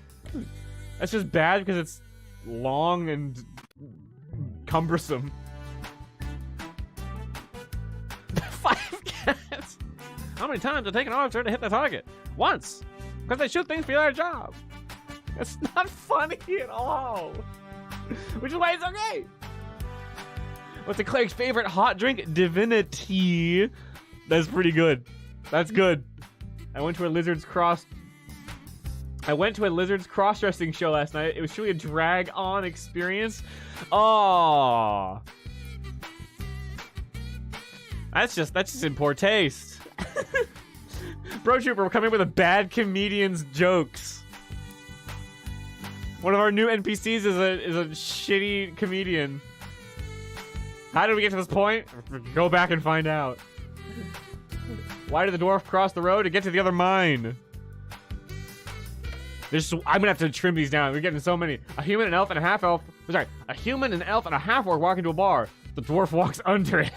S1: That's just bad because it's long and cumbersome. 5 cats. How many times did it take an officer to hit the target? Once. Because they shoot things for their job. That's not funny at all. Which is why it's okay. What's the cleric's favorite hot drink? Divinity. That's pretty good. That's good. I went to a lizard's cross-dressing show last night. It was truly a drag-on experience. Oh, that's just in poor taste. Bro Trooper, we're coming with a bad comedian's jokes. One of our new NPCs is a shitty comedian. How did we get to this point? Go back and find out. Why did the dwarf cross the road to get to the other mine? I'm gonna have to trim these down. We're getting so many. A human, an elf, and a half elf. Sorry, a human, an elf, and a half orc walk into a bar. The dwarf walks under it.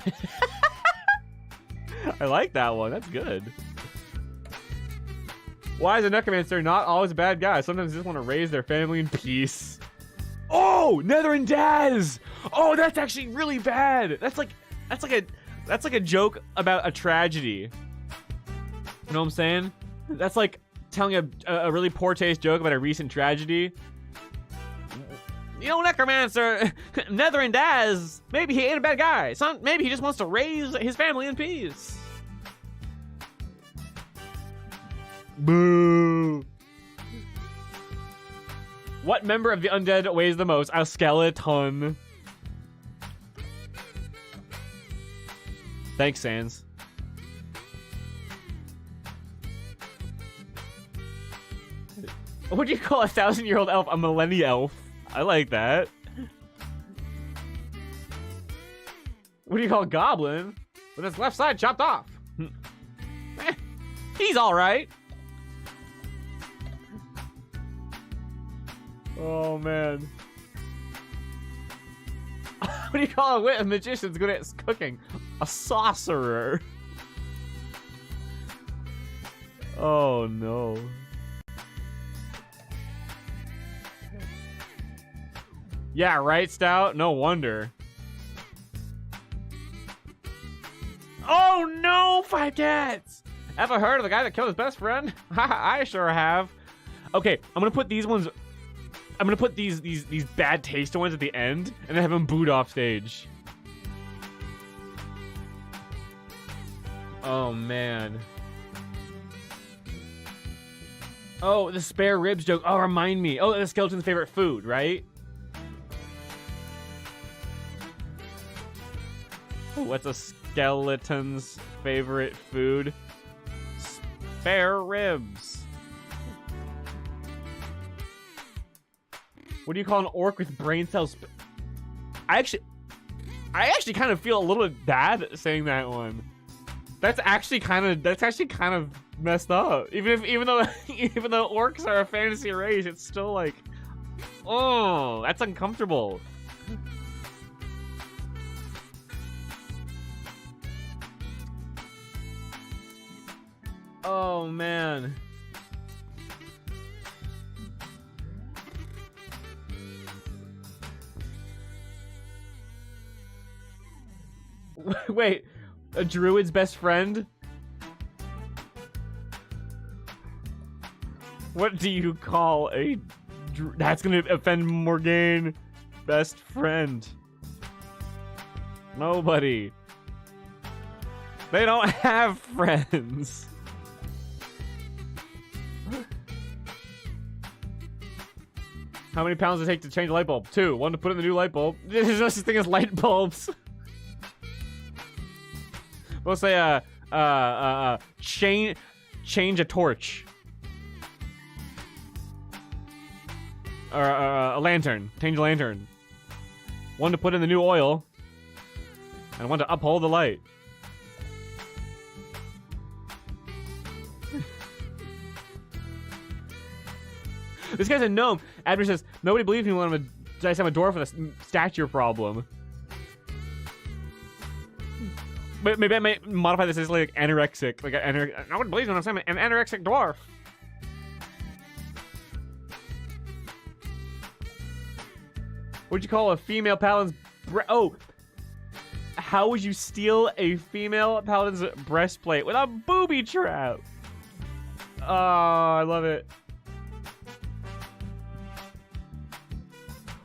S1: I like that one. That's good. Why is a necromancer not always a bad guy? Sometimes they just want to raise their family in peace. Oh, Nether and Daz. Oh, that's actually really bad. That's like a joke about a tragedy. You know what I'm saying? That's like telling a really poor taste joke about a recent tragedy. You know, necromancer, Nether and Daz, maybe he ain't a bad guy. Maybe he just wants to raise his family in peace. Boo. What member of the undead weighs the most? A skeleton. Thanks, Sans. What do you call a 1,000-year-old elf? A millennial elf. I like that. What do you call a goblin? With his left side chopped off. He's all right. Oh, man. What do you call a magician's good at cooking? A sorcerer. Oh, no. Yeah, right, Stout? No wonder. Oh, no, 5 cats! Ever heard of the guy that killed his best friend? I sure have. Okay, I'm gonna put these ones... I'm gonna put these bad taste ones at the end, and then have them booed off stage. Oh man. Oh, the spare ribs joke. Oh, remind me. Oh, the skeleton's favorite food, right? What's a skeleton's favorite food? Spare ribs. What do you call an orc with brain cells? I actually kind of feel a little bit bad saying that one. That's actually kind of messed up. Even though orcs are a fantasy race, it's still like, oh, that's uncomfortable. Oh man. Wait, a druid's best friend? What do you call a that's gonna offend Morgane? Best friend. Nobody. They don't have friends. How many pounds does it take to change a light bulb? 2. 1 to put in the new light bulb. There's no such thing as light bulbs. We'll say change a torch. Or a lantern. Change a lantern. 1 to put in the new oil. And 1 to uphold the light. This guy's a gnome. Admiral says, nobody believes me when I say I'm a dwarf with a stature problem. But maybe I might modify this as like anorexic. Like nobody believes me when I'm saying I'm an anorexic dwarf. What'd you call a female paladin's oh. How would you steal a female paladin's breastplate with a booby trap? Oh, I love it.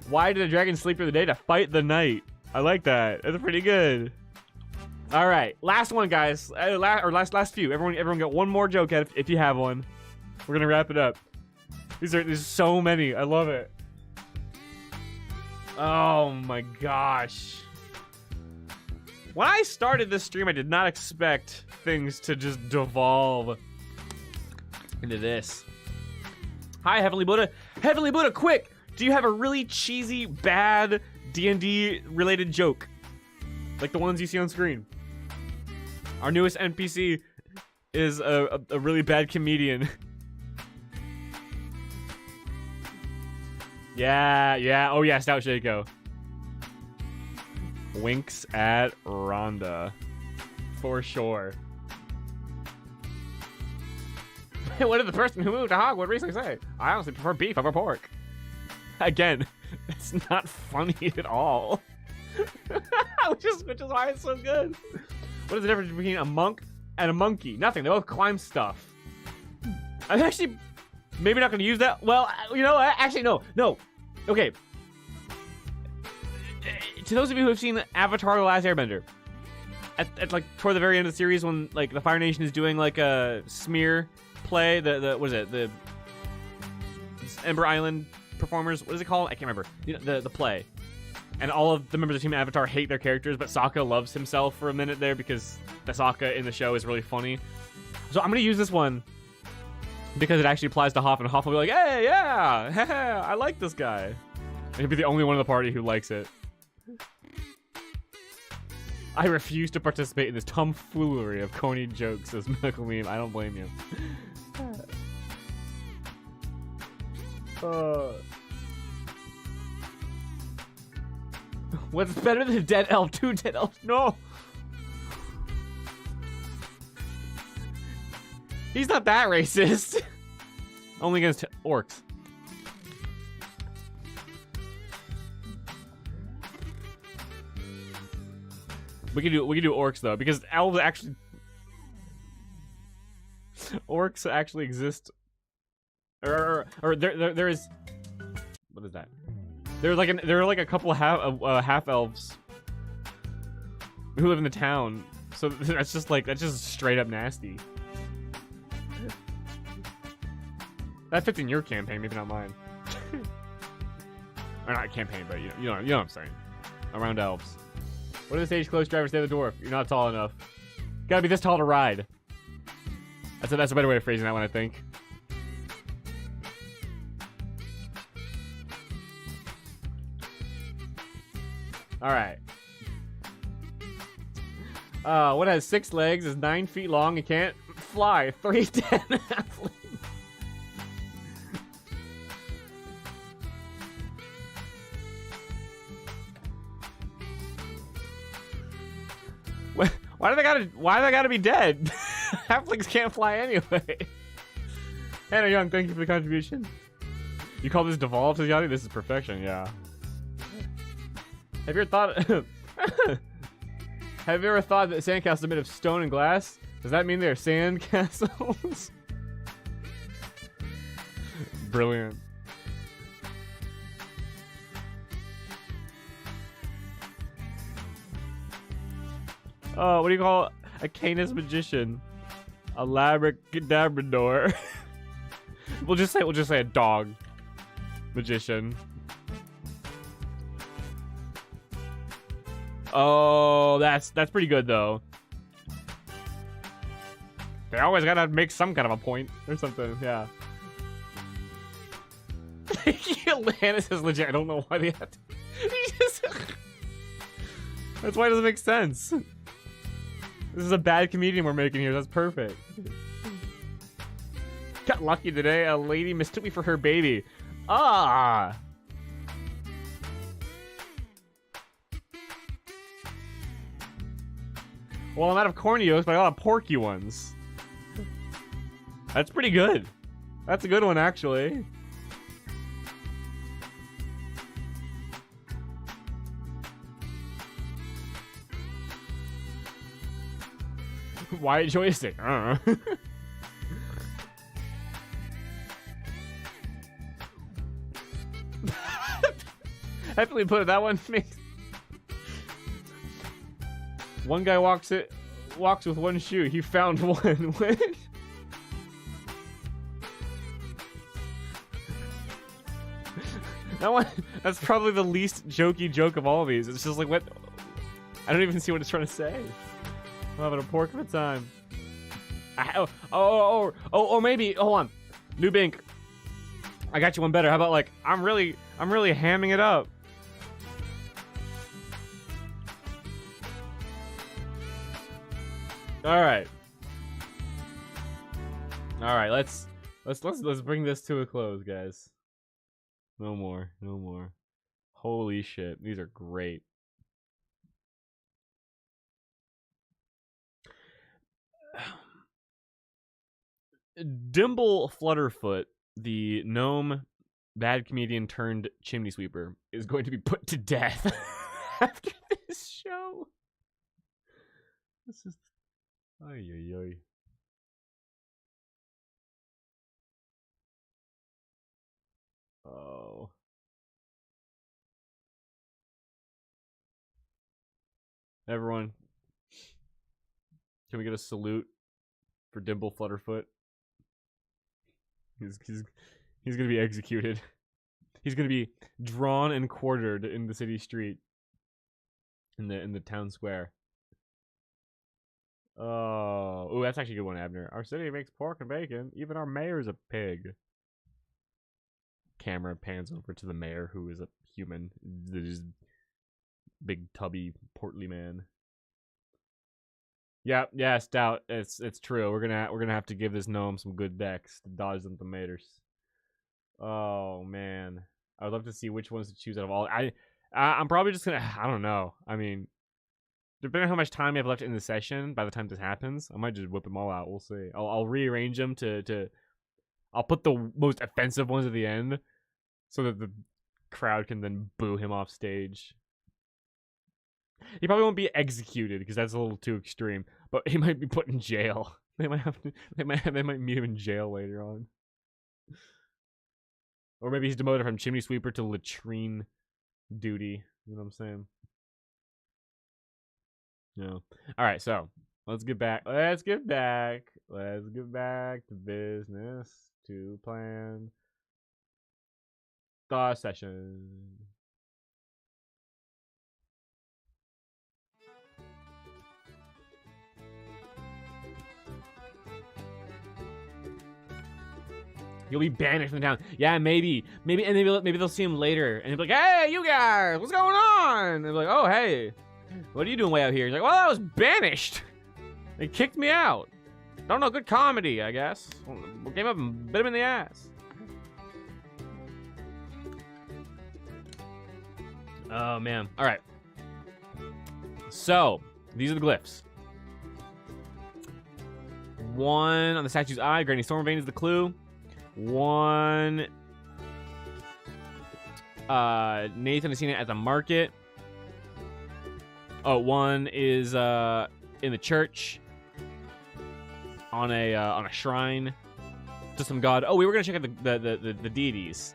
S1: Why did the dragon sleep through the day? To fight the night. I like that. That's pretty good. All right, last one, guys. Last few. Everyone get one more joke if you have one. We're gonna wrap it up. There's so many. I love it. Oh my gosh. When I started this stream, I did not expect things to just devolve into this. Hi, Heavenly Buddha. Heavenly Buddha, quick! Do you have a really cheesy, bad D&D related joke? Like the ones you see on screen. Our newest NPC is a really bad comedian. Yeah. Oh yeah, Stout Shaco. Winks at Rhonda. For sure. What did the person who moved to Hogwarts recently say? I honestly prefer beef over pork. Again, it's not funny at all. which is why it's so good. What is the difference between a monk and a monkey? Nothing. They both climb stuff. I'm actually maybe not going to use that. Well, you know, actually, no. Okay. To those of you who have seen Avatar: The Last Airbender, at like toward the very end of the series, when like the Fire Nation is doing like a smear play, the what is it? The Ember Island performers. What is it called? I can't remember. You know, the play. And all of the members of Team Avatar hate their characters, but Sokka loves himself for a minute there because the Sokka in the show is really funny. So I'm gonna use this one because it actually applies to Hoff, and Hoff will be like, "Hey, yeah, I like this guy." And he'll be the only one in the party who likes it. I refuse to participate in this tomfoolery of corny jokes, says Medical Meme. I don't blame you. What's better than a dead elf? 2 dead elves? No! He's not that racist. Only against orcs. We can do orcs though, because elves actually orcs actually exist. Or there is, what is that? There are like a couple half elves who live in the town So that's just straight up nasty. That fits in your campaign, maybe not mine. Or not campaign, but you know what I'm saying. Around elves. What does the stage close driver say to the dwarf? You're not tall enough. Gotta be this tall to ride. That's a better way of phrasing that one, I think. Alright. What has 6 legs, is 9 feet long, and can't fly? 310 halfling. Why do they gotta be dead? Halflings can't fly anyway. Hannah Young, thank you for the contribution. You call this devolved, says Yanni? This is perfection, yeah. Have you ever thought Have you ever thought that sandcastles are made of stone and glass? Does that mean they're sandcastles? Brilliant. Oh, what do you call a Canis magician? A labracadabrador. we'll just say a dog magician. Oh, that's pretty good though. They always gotta make some kind of a point or something, yeah. Lannis is legit. I don't know why they have to. That's why it doesn't make sense. This is a bad comedian we're making here. That's perfect. Got lucky today. A lady mistook me for her baby. Ah. Well, I'm out of corny yolks, but I got a lot of porky ones. That's pretty good. That's a good one, actually. Why joystick? I don't know. Definitely put it that one. One guy walks with one shoe. He found one. That one. That's probably the least jokey joke of all of these. It's just like what. I don't even see what it's trying to say. I'm having a pork of a time. Oh, maybe. Hold on. New Bink. I got you one better. How about like, I'm really hamming it up. All right. Let's bring this to a close, guys. No more. Holy shit. These are great. Dimble Flutterfoot, the gnome bad comedian turned chimney sweeper, is going to be put to death after this show. This is ay. Oh. Everyone, can we get a salute for Dimble Flutterfoot? He's gonna be executed. He's gonna be drawn and quartered in the city street, in the town square. Oh, ooh, that's actually a good one, Abner. Our city makes pork and bacon. Even our mayor's a pig. Camera pans over to the mayor, who is a human. This big, tubby, portly man. Yeah, Stout. It's true. We're gonna have to give this gnome some good decks to dodge them tomatoes. Oh man, I would love to see which ones to choose out of all. I'm probably just gonna. I don't know. I mean, depending on how much time we have left in the session, by the time this happens, I might just whip them all out. We'll see. I'll rearrange them to. I'll put the most offensive ones at the end, so that the crowd can then boo him off stage. He probably won't be executed because that's a little too extreme, but he might be put in jail. They might meet him in jail later on. Or maybe he's demoted from chimney sweeper to latrine duty. You know what I'm saying? No. All right, so Let's get back. Let's get back. Let's get back to business. To plan the session. You'll be banished from the town. Yeah, maybe, and maybe they'll see him later, and they'll be like, "Hey, you guys, what's going on?" And they're like, "Oh, hey, what are you doing way out here?" He's like, "Well, I was banished. They kicked me out. Don't know, good comedy, I guess. Came up and bit him in the ass." Oh man. All right. So these are the glyphs. One on the statue's eye, Granny Stormvein is the clue. One, Nathan has seen it at the market. Oh, one is in the church on a shrine to some god. Oh, we were gonna check out the deities.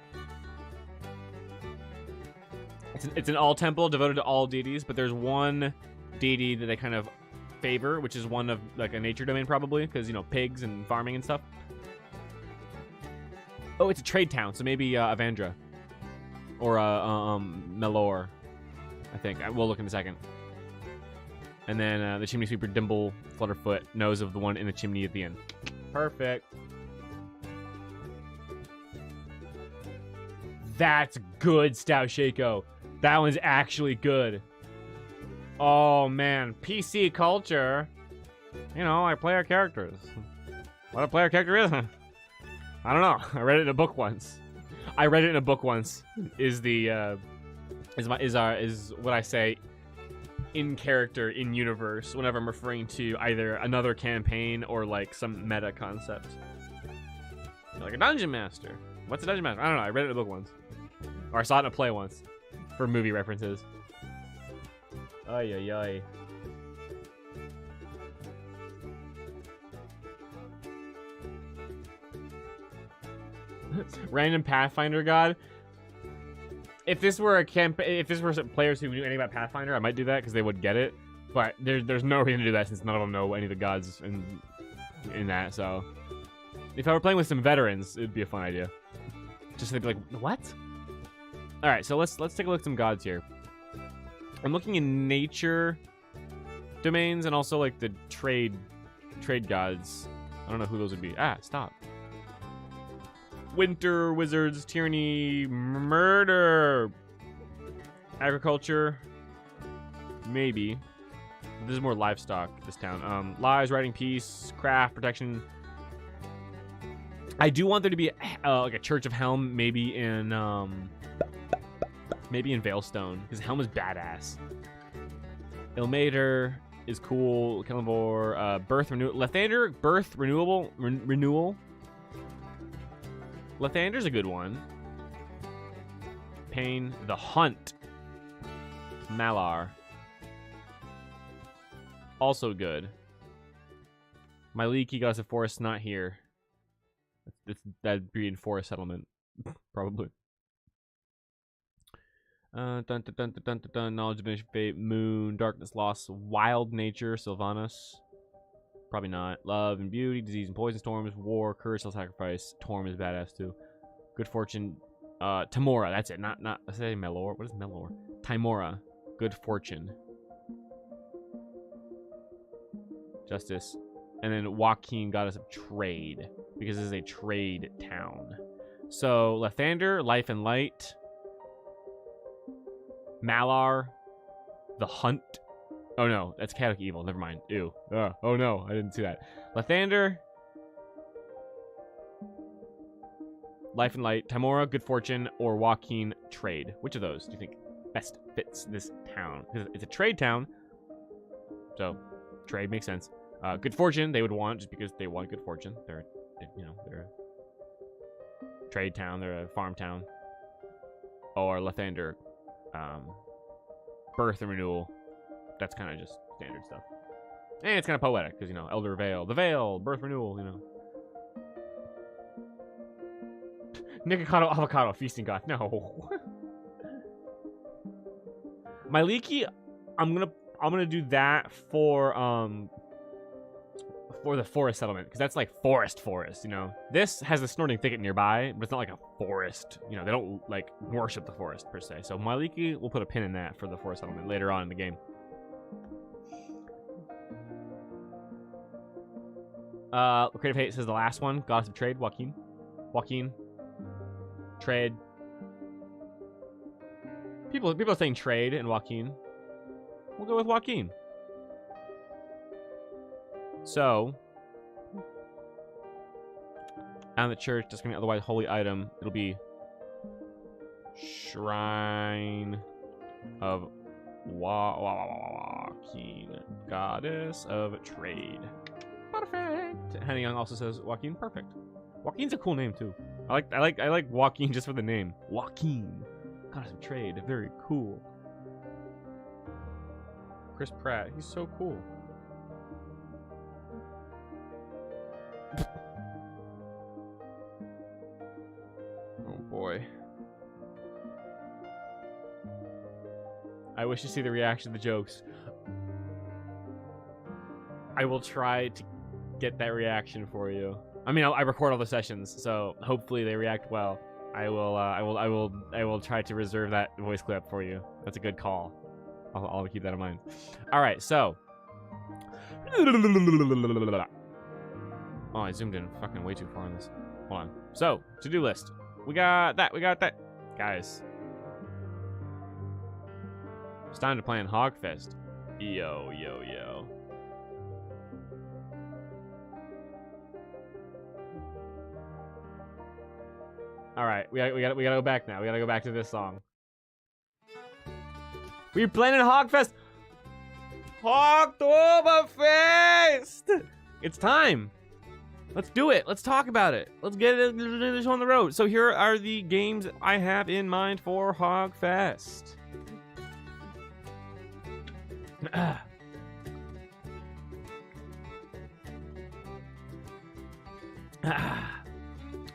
S1: It's an all temple devoted to all deities, but there's one deity that they kind of favor, which is one of like a nature domain probably, because you know pigs and farming and stuff. Oh, it's a trade town, so maybe Avandra or Melor, I think. We'll look in a second. And then the chimney sweeper Dimble Flutterfoot knows of the one in the chimney at the end. Perfect. That's good, Stout Shaco. That one's actually good. Oh man, PC culture. You know, I play our characters. What a player character is? I don't know. I read it in a book once. Is the is what I say in character in universe whenever I'm referring to either another campaign or like some meta concept. Like a dungeon master. What's a dungeon master? I don't know. I read it in a book once, or I saw it in a play once for movie references. Ay ay ay. Random Pathfinder god. If this were if this were some players who knew anything about Pathfinder, I might do that because they would get it. But there's no reason to do that since none of them know any of the gods in that. So if I were playing with some veterans, it'd be a fun idea. Just so they'd be like, what? All right, so let's take a look at some gods here. I'm looking in nature domains and also like the trade gods. I don't know who those would be. Ah, stop. Winter, wizards, tyranny, murder, agriculture, maybe. This is more livestock, this town. Lies, writing, peace, craft, protection. I do want there to be like a Church of Helm, maybe in Veilstone, because Helm is badass. Ilmater is cool. Kellenvor, birth renewal. Lathander, birth renewal. Lathander's a good one. Pain, the Hunt. Malar. Also good. My leaky goddess of forest, not here. That'd be in forest settlement, probably. Knowledge, divination, fate, moon, darkness, loss, wild nature, Sylvanas. Probably not. Love and beauty, disease and poison, storms, war, curse, sacrifice. Torm is badass too. Good fortune. Timora, that's it. Not let's say Melor. What is Melor? Timora. Good fortune. Justice. And then Joaquin, goddess of trade. Because this is a trade town. So Lathander, life and light. Malar, the Hunt. Oh no, that's chaotic evil. Never mind. Ew. Oh no, I didn't see that. Lathander, life and light. Timora, good fortune, or Joaquin, trade. Which of those do you think best fits this town? Because it's a trade town, so trade makes sense. Good fortune they would want just because they want good fortune. They're a trade town. They're a farm town. Or Lathander, birth and renewal. That's kind of just standard stuff. And it's kind of poetic because, you know, Elder Vale. The Vale, birth renewal, you know. Nikocado avocado, feasting god. No. My leaky, I'm gonna do that for for the forest settlement, because that's like forest, you know. This has a snorting thicket nearby, but it's not like a forest. You know, they don't like worship the forest per se. So Maliki, we'll put a pin in that for the forest settlement later on in the game. Creative Hate says the last one, Goddess of Trade, Joaquin. Trade. People are saying trade and Joaquin. We'll go with Joaquin. So, and the church, that's gonna be otherwise holy item. It'll be Shrine of Joaquin, Goddess of Trade. Perfect. Hannah Young also says Joaquin. Perfect. Joaquin's a cool name too. I like Joaquin just for the name. Joaquin, Goddess of Trade. Very cool. Chris Pratt. He's so cool. Oh boy. I wish to see the reaction to the jokes. I will try to get that reaction for you. I mean, I record all the sessions, so hopefully they react well. I will try to reserve that voice clip for you. That's a good call. I'll keep that in mind. All right, so. Oh, I zoomed in fucking way too far on this. Hold on. So, to-do list. We got that. Guys. It's time to plan Hogfest. Yo. All right, we gotta go back now. We gotta go back to this song. We're planning Hogfest. Hogtoberfest. It's time. Let's do it. Let's talk about it. Let's get this on the road. So here are the games I have in mind for Hogfest.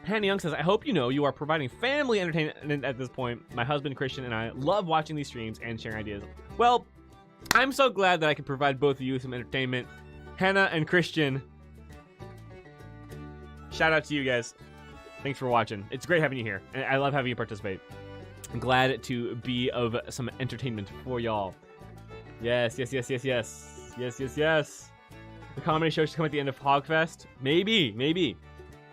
S1: Hannah Young says, I hope you know you are providing family entertainment at this point. My husband, Christian, and I love watching these streams and sharing ideas. Well, I'm so glad that I can provide both of you some entertainment. Hannah and Christian, shout out to you guys. Thanks for watching. It's great having you here, and I love having you participate. I'm glad to be of some entertainment for y'all. Yes. The comedy show should come at the end of Hogfest. Maybe.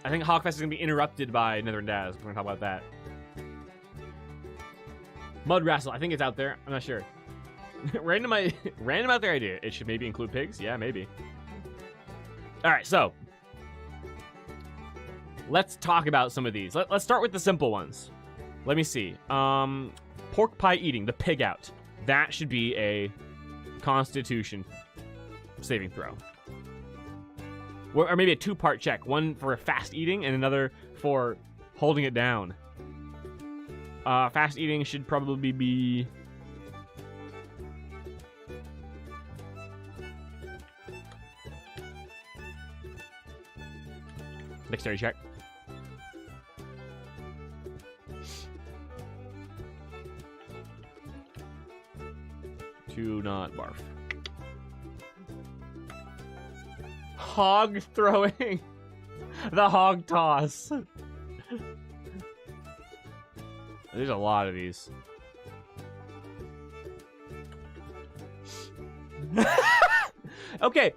S1: I think Hogfest is going to be interrupted by Nether Daz. We're going to talk about that. Mud Wrestle. I think it's out there. I'm not sure. Random out there idea. It should maybe include pigs. Yeah, maybe. All right, so let's talk about some of these. Let's start with the simple ones. Let me see. Pork pie eating, the pig out. That should be a Constitution saving throw. Or maybe a two-part check. One for fast eating and another for holding it down. Fast eating should probably be... Dexterity check. To not barf. Hog throwing. The hog toss. There's a lot of these. Okay,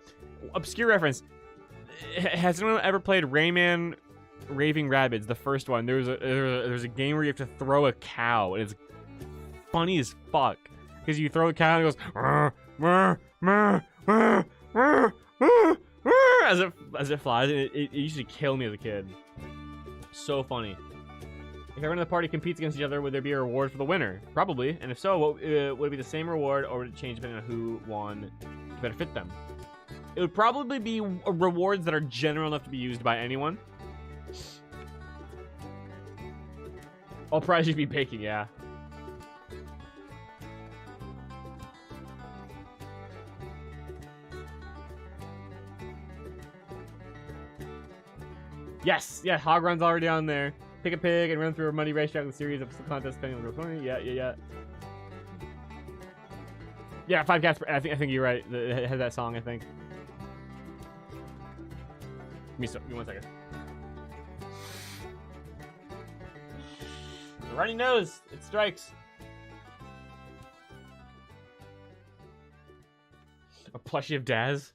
S1: obscure reference. Has anyone ever played Rayman Raving Rabbids, the first one? There's a game where you have to throw a cow, and it's funny as fuck. Because you throw a cow and it goes as it flies, and it used to kill me as a kid. So funny. If everyone in the party competes against each other, would there be a reward for the winner? Probably. And if so, would it be the same reward, or would it change depending on who won to better fit them? It would probably be rewards that are general enough to be used by anyone. I'll probably be baking, yeah. Yes, hog run's already on there. Pick a pig and run through a muddy racetrack with a series of contests depending on the Yeah. Yeah, 5 cats per... I think you're right. It has that song, I think. Give me 1 second. The runny nose. It strikes. A plushie of Daz.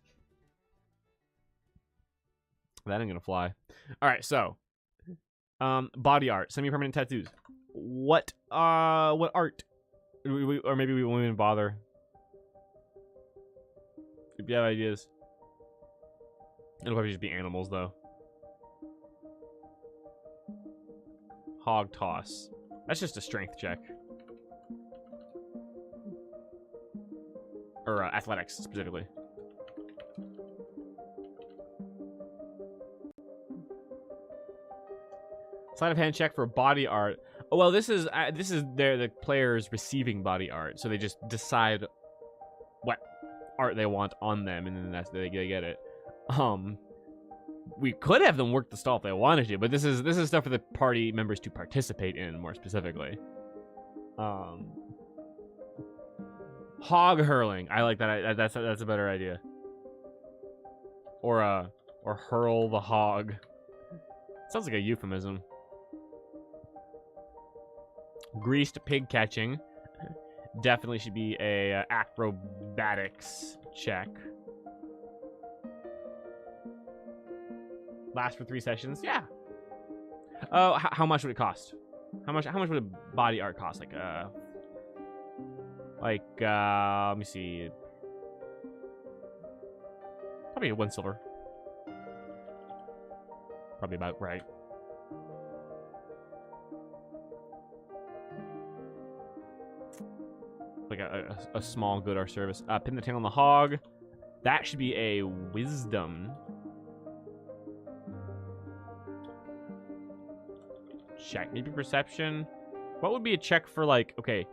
S1: That ain't gonna fly. All right, so, body art, semi-permanent tattoos. What art? Or maybe we won't even bother. If you have ideas, it'll probably just be animals, though. Hog toss. That's just a strength check. Or athletics, specifically. Sleight of hand check for body art. Oh, well, this is the players receiving body art, so they just decide what art they want on them, and then they get it. We could have them work the stall if they wanted to, but this is stuff for the party members to participate in more specifically. Hog hurling. I like that. That's a better idea. Or hurl the hog. Sounds like a euphemism. Greased pig catching. Definitely should be a acrobatics check. Last for 3 sessions. Yeah. Oh, how much would it cost? How much would a body art cost? Let me see. Probably 1 silver. Probably about right. Like a small good or service. Pin the tail on the hog. That should be a wisdom check. Maybe perception. What would be a check for, like, okay,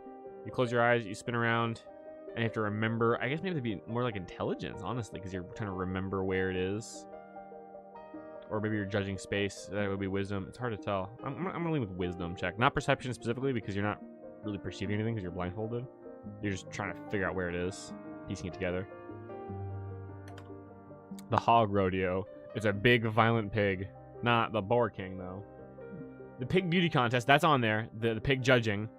S1: you close your eyes, you spin around, and you have to remember. I guess maybe it'd be more like intelligence, honestly, because you're trying to remember where it is. Or maybe you're judging space. That would be wisdom. It's hard to tell. I'm gonna lean with wisdom check. Not perception specifically, because you're not really perceiving anything because you're blindfolded. You're just trying to figure out where it is, piecing it together. The hog rodeo. It's a big, violent pig. Not the boar king, though. The pig beauty contest, that's on there. The pig judging.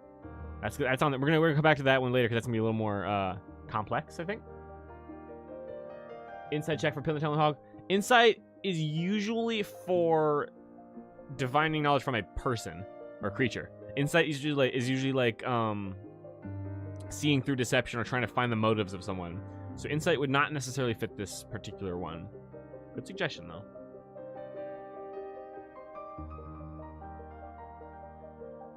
S1: That's on there. We're gonna come back to that one later because that's gonna be a little more complex, I think. Insight check for pin the tail on the hog. Insight is usually for divining knowledge from a person or creature. Insight is usually like seeing through deception or trying to find the motives of someone. So insight would not necessarily fit this particular one. Good suggestion, though.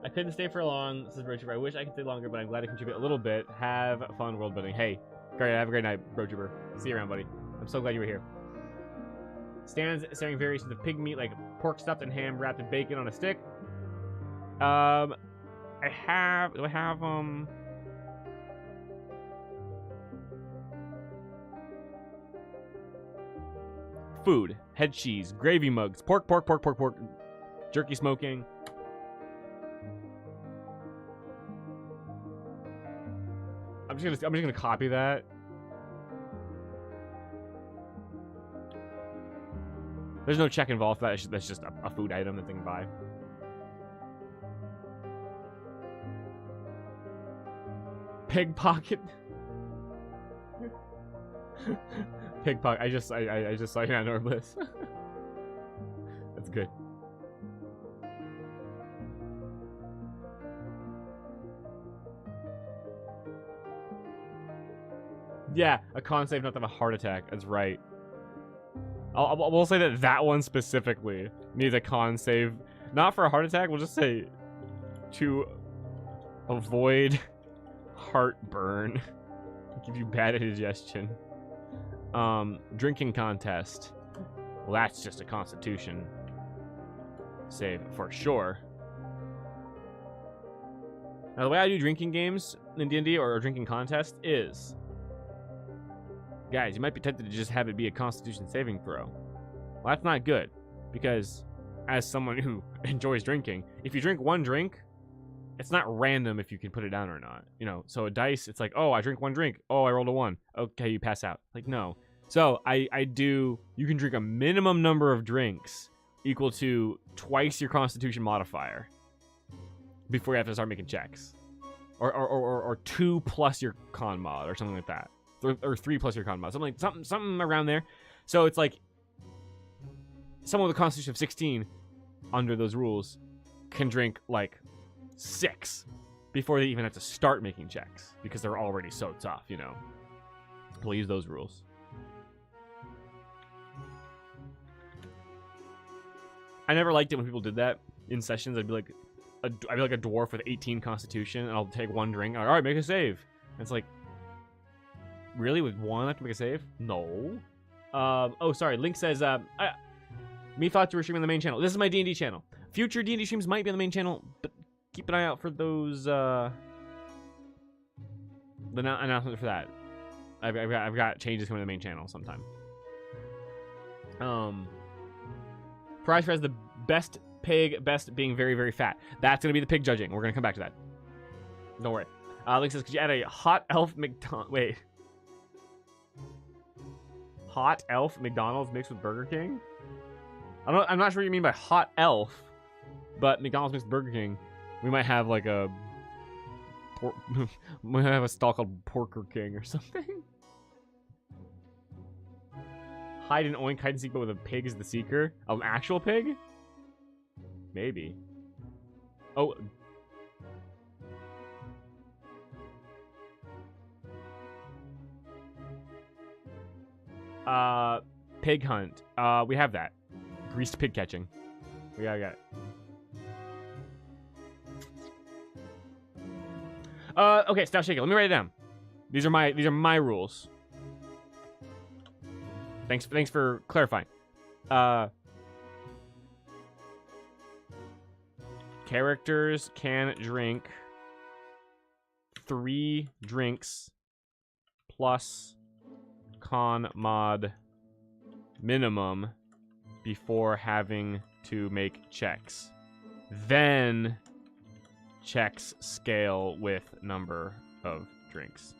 S1: I couldn't stay for long. This is Road Trooper. I wish I could stay longer, but I'm glad to contribute a little bit. Have fun world building. Hey, great. Have a great night, Road Trooper. See you around, buddy. I'm so glad you were here. Stands serving variations of pig meat like pork stuffed and ham wrapped in bacon on a stick. Do I have food, head cheese, gravy mugs, pork, jerky smoking. I'm just gonna copy that. There's no check involved for that. That's just a food item that they can buy. Pig pocket. Pig pocket. I just saw you on Norbliss. That's good. Yeah, a con save not to have a heart attack. That's right. We'll say that one specifically needs a con save, not for a heart attack. We'll just say to avoid heartburn, give you bad indigestion. Drinking contest. Well, that's just a Constitution save for sure. Now, the way I do drinking games in D&D or drinking contest is, guys, you might be tempted to just have it be a Constitution saving throw. Well, that's not good, because as someone who enjoys drinking, if you drink one drink, it's not random if you can put it down or not. You know, so a dice, it's like, oh, I drink one drink. Oh, I rolled a 1. Okay, you pass out. Like, no. So you can drink a minimum number of drinks equal to twice your constitution modifier before you have to start making checks. Or 2 plus your con mod or something like that. Or 3 plus your con mod. Something around there. So it's like someone with a constitution of 16 under those rules can drink like 6 before they even have to start making checks because they're already so tough, you know. We'll use those rules. I never liked it when people did that in sessions. I'd be like a dwarf with 18 constitution, and I'll take 1 drink. All right, make a save. And it's like, really? With 1, I have to make a save? No. Oh, sorry. Link says, me thought you were streaming on the main channel. This is my D&D channel. Future D&D streams might be on the main channel, but keep an eye out for those, the announcement for that. I've got changes coming to the main channel sometime. Prize has the best pig, best being very, very fat. That's going to be the pig judging. We're going to come back to that. Don't worry. Link says, could you add a hot elf McDonald's? Wait. Hot elf McDonald's mixed with Burger King? I'm not sure what you mean by hot elf, but McDonald's mixed with Burger King. We might have like a... we might have a stall called Porker King or something. Hide and oink, hide and seek, but with a pig is the seeker. An actual pig? Maybe. Oh. Pig hunt. We have that. Greased pig catching. We got it. Okay, stop shaking. Let me write it down. These are my rules. Thanks for clarifying. Characters can drink 3 drinks plus con mod minimum before having to make checks. Then checks scale with number of drinks.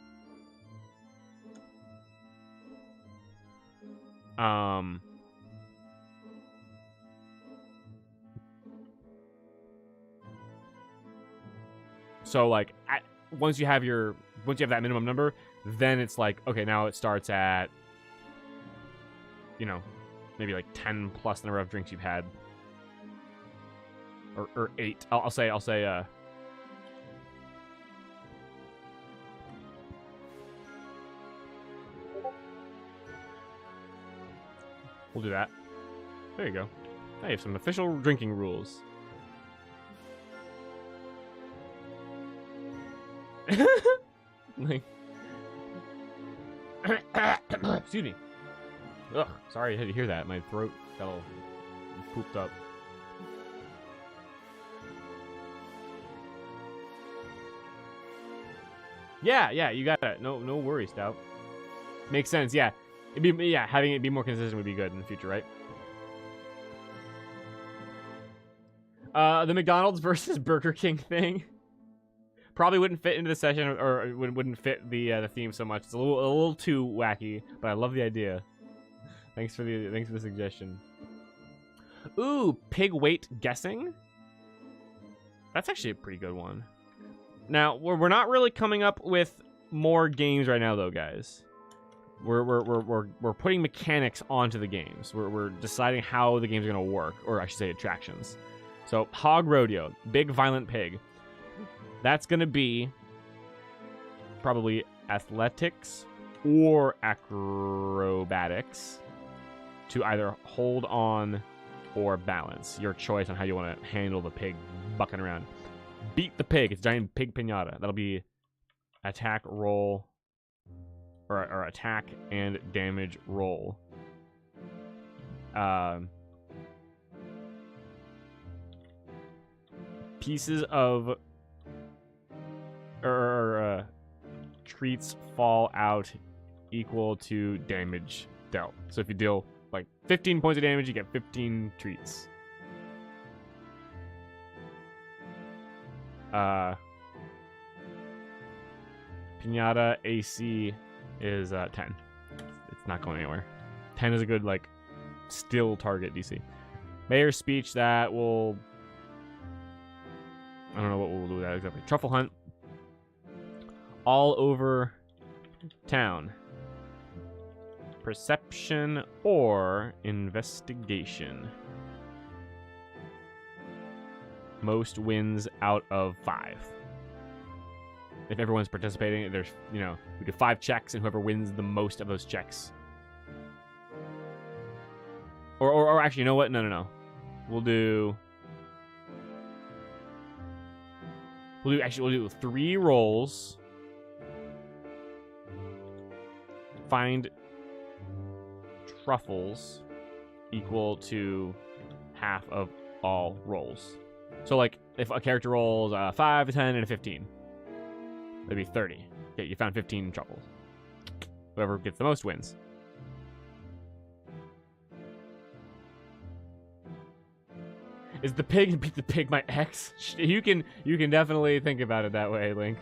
S1: So like once you have that minimum number, then it's like, okay, now it starts at, you know, maybe like 10 plus the number of drinks you've had, or 8. I'll say we'll do that. There you go. Hey, you have some official drinking rules. Like, excuse me. Ugh, sorry I had to hear that. My throat fell, pooped up. Yeah, you got it. No worries, Stout. Makes sense. Yeah, having it be more consistent would be good in the future, right? The McDonald's versus Burger King thing probably wouldn't fit into the session, or wouldn't fit the theme so much. It's a little too wacky, but I love the idea. Thanks for the suggestion. Ooh, pig weight guessing. That's actually a pretty good one. Now we're not really coming up with more games right now, though, guys. We're putting mechanics onto the games. We're deciding how the games are gonna work, or I should say attractions. So hog rodeo, big violent pig. That's gonna be probably athletics or acrobatics to either hold on or balance. Your choice on how you want to handle the pig bucking around. Beat the pig. It's a giant pig pinata. That'll be attack roll, or attack and damage roll. Pieces of treats fall out equal to damage dealt. So if you deal like 15 points of damage, you get 15 treats. Pinata AC is 10. It's It's not going anywhere. 10 is a good, like, still target DC. Mayor's speech, that will... I don't know what we'll do with that exactly. Truffle hunt. All over town. Perception or investigation. Most wins out of 5. If everyone's participating, there's, you know, we do 5 checks, and whoever wins the most of those checks. Or actually, you know what? No. We'll do 3 rolls. Find truffles equal to half of all rolls. So, like, if a character rolls a 5, a 10, and a 15, that'd be 30. Okay, you found 15 truffles. Whoever gets the most wins. Is the pig beat the pig my ex? You can definitely think about it that way, Link.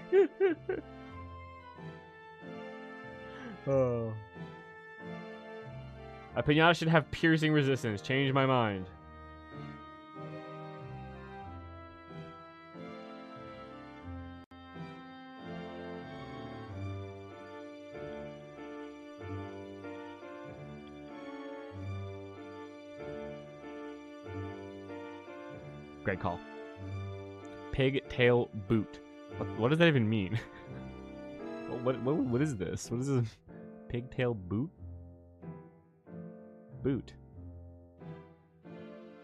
S1: Oh. A pinata should have piercing resistance. Change my mind. Great call. Pigtail boot. What does that even mean? What is this? What is this? Pigtail boot? Boot.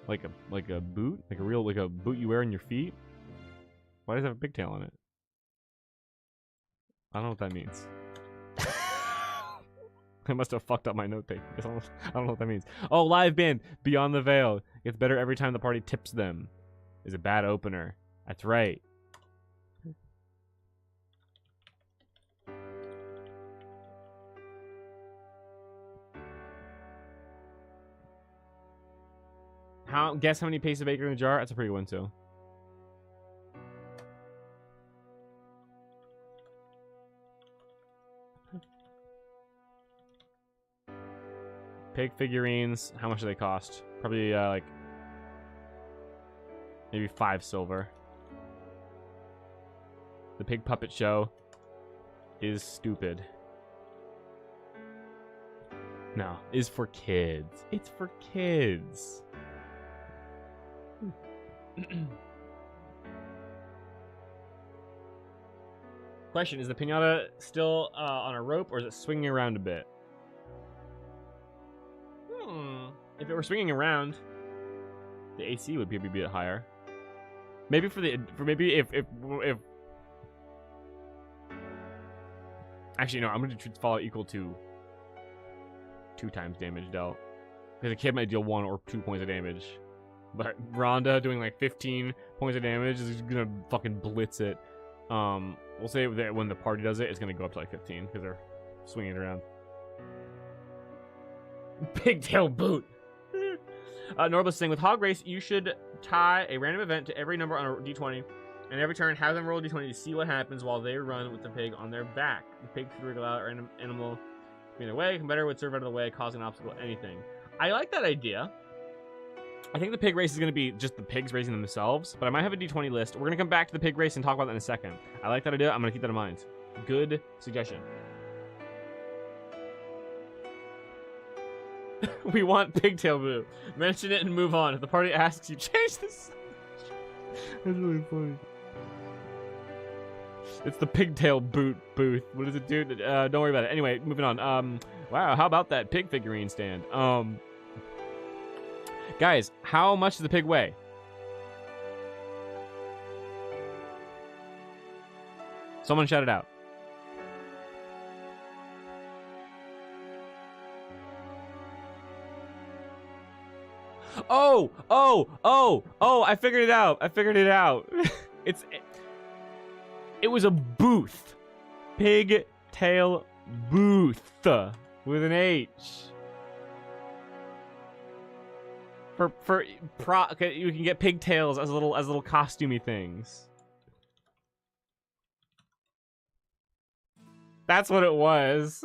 S1: Like a boot? Like a boot you wear on your feet? Why does it have a pigtail on it? I don't know what that means. I must have fucked up my note taking. I don't know what that means. Oh, live band. Beyond the Veil. Gets better every time the party tips them. Is a bad opener. That's right. Guess how many pastes of baker in the jar? That's a pretty good one too. Pig figurines. How much do they cost? Probably like maybe 5 silver. The pig puppet show is stupid. No, is for kids. It's for kids. Question, is the piñata still on a rope, or is it swinging around a bit? If it were swinging around, the AC would be a bit higher. Maybe maybe if actually no, I'm gonna treat fallout equal to 2 times damage dealt, because a kid might deal 1 or 2 points of damage. But Rhonda doing like 15 points of damage is gonna fucking blitz it. We'll say that when the party does it, it's gonna go up to like 15 because they're swinging it around. Pigtail boot. Norba's saying, with Hog Race, you should tie a random event to every number on a d20, and every turn have them roll a d20 to see what happens while they run with the pig on their back. The pig could wriggle out or animal in their way. Competitor would serve out of the way, causing an obstacle, anything. I like that idea. I think the pig race is going to be just the pigs racing themselves, but I might have a d20 list. We're going to come back to the pig race and talk about that in a second. I like that idea. I'm going to keep that in mind. Good suggestion. We want pigtail boo. Mention it and move on. If the party asks you, change this. That's really funny. It's the pigtail boot booth. What does it do? Don't worry about it. Anyway, moving on. Wow, how about that pig figurine stand? Guys, how much does the pig weigh? Someone shout it out. Oh, I figured it out. It was a booth. Pigtail booth with an H. Okay, you can get pigtails as little costumey things. That's what it was.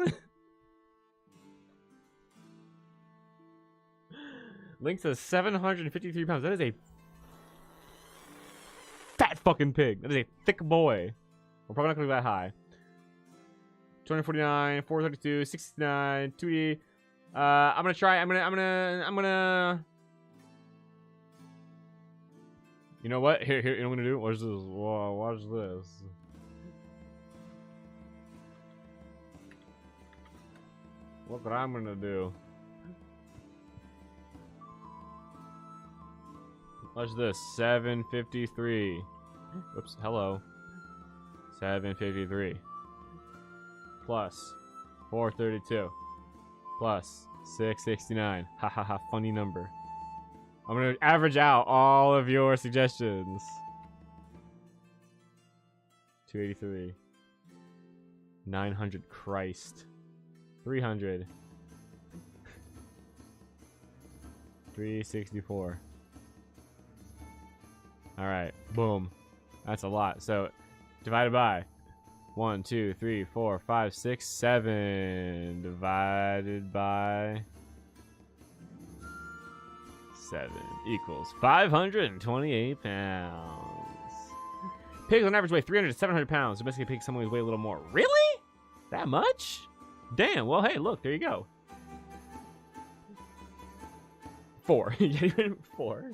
S1: Link says 753 pounds. That is a fat fucking pig. That is a thick boy. We're probably not gonna go that high. 249, 432, 69, 2D. I'm gonna try. I'm gonna. You know what? Here. You know what I'm gonna do? Watch this. Whoa, watch this. Look what I'm gonna do. Watch this. 753. Oops. Hello. 753. Plus 432. Plus 669. Ha ha ha. Funny number. I'm gonna average out all of your suggestions. 283. 900. Christ. 300. 364. Alright, boom. That's a lot. So, divided by 1, 2, 3, 4, 5, 6, 7. Divided by 7 equals 528 pounds. Pigs on average weigh 300 to 700 pounds. So basically, pigs sometimes weigh a little more. Really? That much? Damn. Well, hey, look. There you go. 4. 4.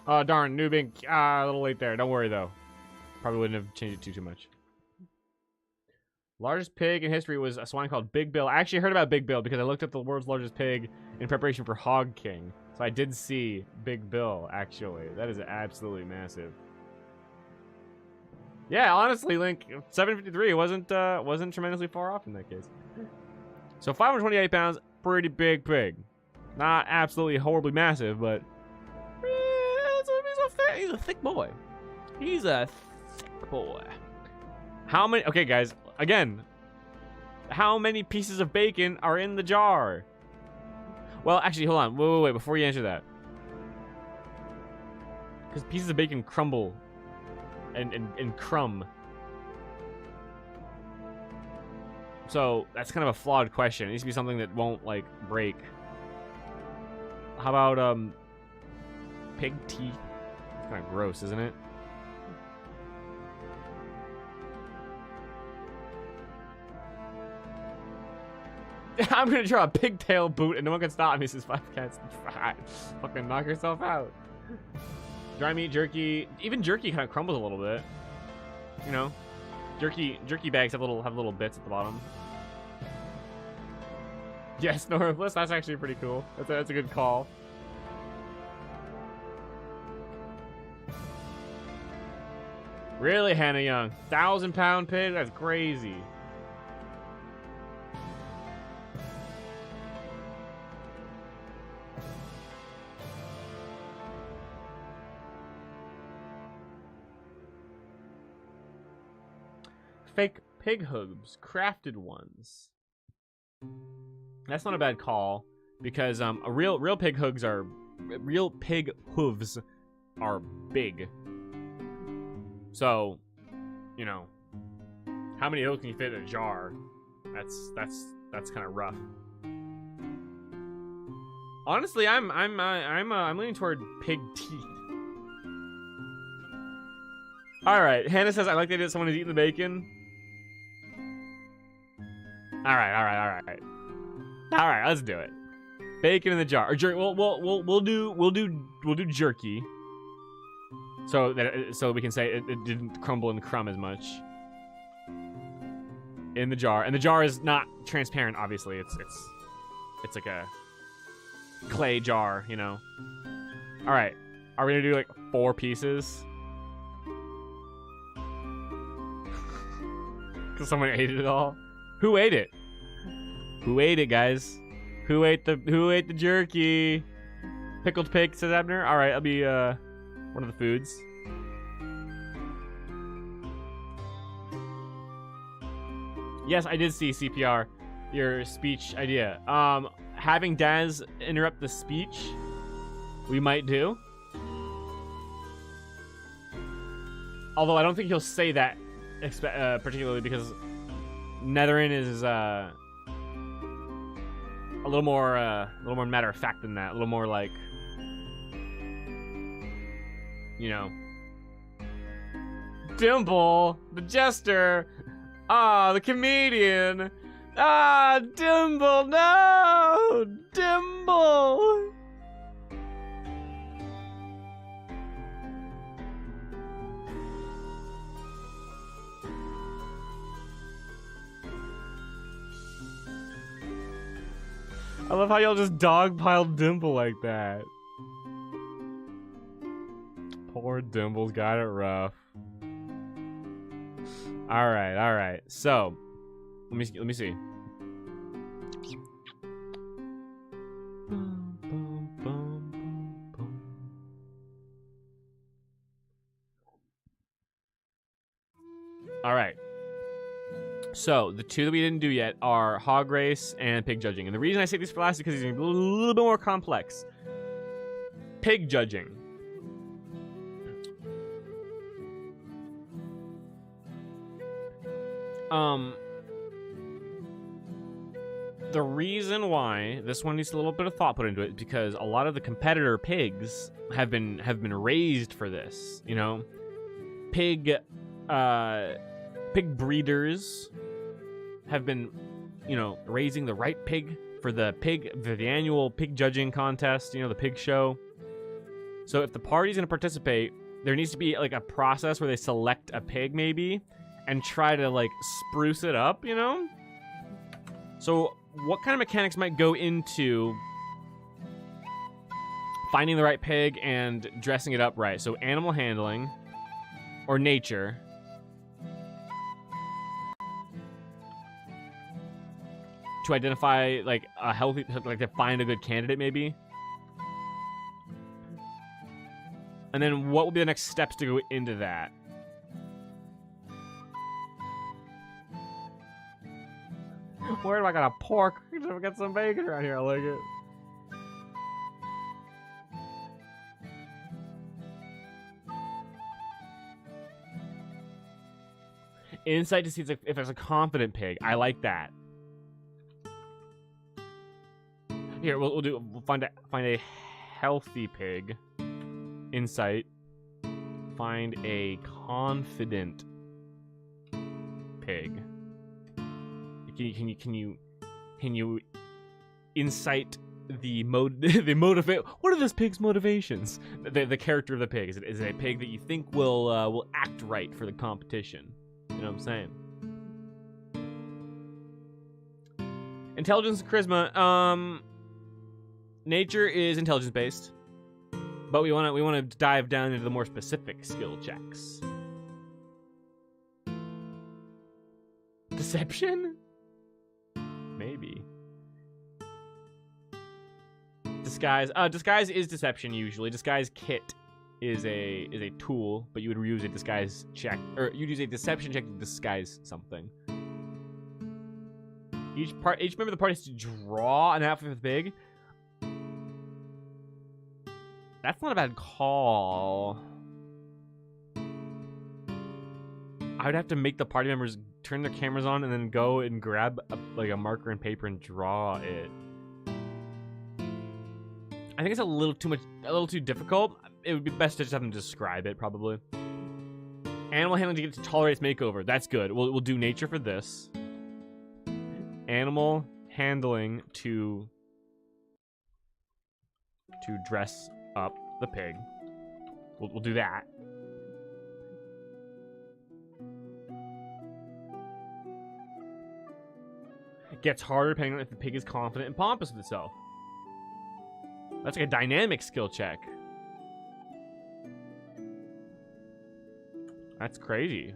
S1: Oh, darn. New Bink. A little late there. Don't worry, though. Probably wouldn't have changed it too much. Largest pig in history was a swine called Big Bill. I actually heard about Big Bill because I looked up the world's largest pig in preparation for Hog King. So I did see Big Bill, actually. That is absolutely massive. Yeah, honestly, Link, 753 wasn't tremendously far off in that case. So 528 pounds, pretty big pig. Not absolutely horribly massive, but he's a thick boy. He's a thick boy. How many? Okay, guys. Again, how many pieces of bacon are in the jar? Well, actually, hold on. Wait. Before you answer that, because pieces of bacon crumble and crumb. So that's kind of a flawed question. It needs to be something that won't like break. How about pig teeth? It's kind of gross, isn't it? I'm gonna draw a pigtail boot and no one can stop me, says 5 cats. Fucking knock yourself out. Dry meat, jerky. Even jerky kind of crumbles a little bit. You know? Jerky bags have little bits at the bottom. Yes, Norbless, that's actually pretty cool. That's a good call. Really, Hannah Young? 1,000-pound pig? That's crazy. Fake pig hooves, crafted ones. That's not a bad call because real pig hooves are big. So, you know, how many hooves can you fit in a jar? That's kind of rough. Honestly, I'm leaning toward pig teeth. All right, Hannah says I like the idea that someone is eating the bacon. All right. Let's do it. Bacon in the jar or jerky. We'll do jerky. So we can say it didn't crumble and crumb as much. In the jar, and the jar is not transparent. Obviously, it's like a clay jar, you know. All right, are we gonna do like 4 pieces? Because someone ate it all. Who ate it? Who ate it, guys? Who ate the jerky? Pickled pig, says Abner. All right, I'll be one of the foods. Yes, I did see CPR. Your speech idea. Having Daz interrupt the speech, we might do. Although I don't think he'll say that, particularly because Netherin is a little more matter of fact than that. A little more like, you know, Dimple, the jester. Ah, the comedian. Ah, Dimple, no, Dimple. I love how y'all just dogpiled Dimple like that. Poor Dimple's got it rough. All right. So, let me see. All right. So, the two that we didn't do yet are hog race and pig judging. And the reason I say these for last is because these are a little bit more complex. Pig judging. The reason why this one needs a little bit of thought put into it is because a lot of the competitor pigs have been raised for this, you know? Pig breeders have been, you know, raising the right pig for the annual pig judging contest, you know, the pig show. So if the party's going to participate, there needs to be like a process where they select a pig maybe and try to like spruce it up, you know? So what kind of mechanics might go into finding the right pig and dressing it up right? So animal handling or nature. To identify like a healthy, like to find a good candidate maybe. And then what will be the next steps to go into that? Where do I got a pork? We got some bacon around here. I like it. Insight to see if there's a confident pig. I like that. Here, we'll find a healthy pig. Insight. Find a confident pig. Can you incite the motivate? What are this pig's motivations? The character of the pig is it a pig that you think will act right for the competition? You know what I'm saying? Intelligence and charisma. Nature is intelligence based, but we want to dive down into the more specific skill checks. Deception? Maybe. Disguise. Disguise is deception usually. Disguise kit is a tool, but you would use a disguise check, or you'd use a deception check to disguise something. Each member of the party has to draw an outfit for the pig. That's not a bad call. I would have to make the party members turn their cameras on and then go and grab a marker and paper and draw it. I think it's a little too difficult. It would be best to just have them describe it, probably. Animal handling to get to tolerate its makeover. That's good. We'll do nature for this. Animal handling to dress up the pig. We'll do that. It gets harder depending on if the pig is confident and pompous with itself. That's like a dynamic skill check. That's crazy.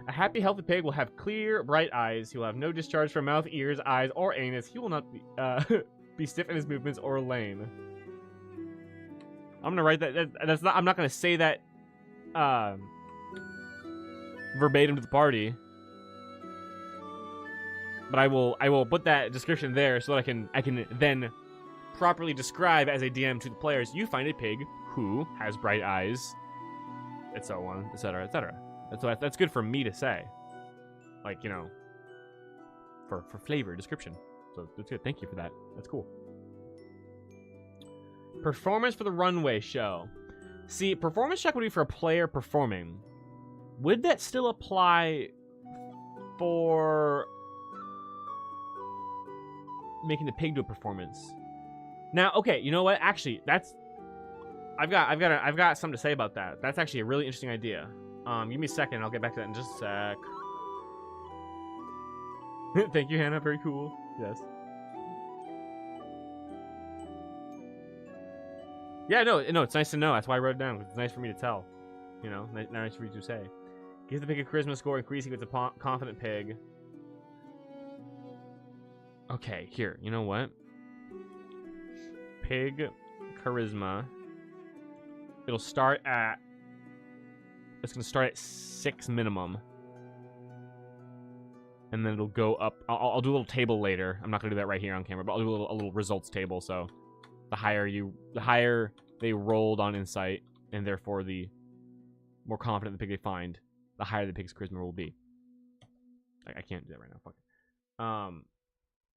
S1: A happy, healthy pig will have clear, bright eyes. He will have no discharge from mouth, ears, eyes, or anus. He will not be be stiff in his movements or lame. I'm gonna write that. That's not. I'm not gonna say that verbatim to the party, but I will put that description there so that I can then properly describe as a DM to the players. You find a pig who has bright eyes and so on, etc., etc. That's good for me to say, like, you know, for flavor description. So that's good. Thank you for that. That's cool. Performance for the runway show. See, performance check would be for a player performing. Would that still apply for making the pig do a performance? Now, okay, you know what? Actually, that's I've got something to say about that. That's actually a really interesting idea. Give me a second. I'll get back to that in just a sec. Thank you, Hannah. Very cool. Yes. Yeah, no, it's nice to know. That's why I wrote it down. It's nice for me to tell. You know, nice for you to say. Give the pig a charisma score, increasing with a confident pig. Okay, here. You know what? Pig charisma. It'll start at... It's going to start at 6 minimum. And then it'll go up. I'll do a little table later. I'm not going to do that right here on camera, but I'll do a little results table. So the higher they rolled on insight, and therefore the more confident the pig they find, the higher the pig's charisma will be. I can't do that right now. Fuck it.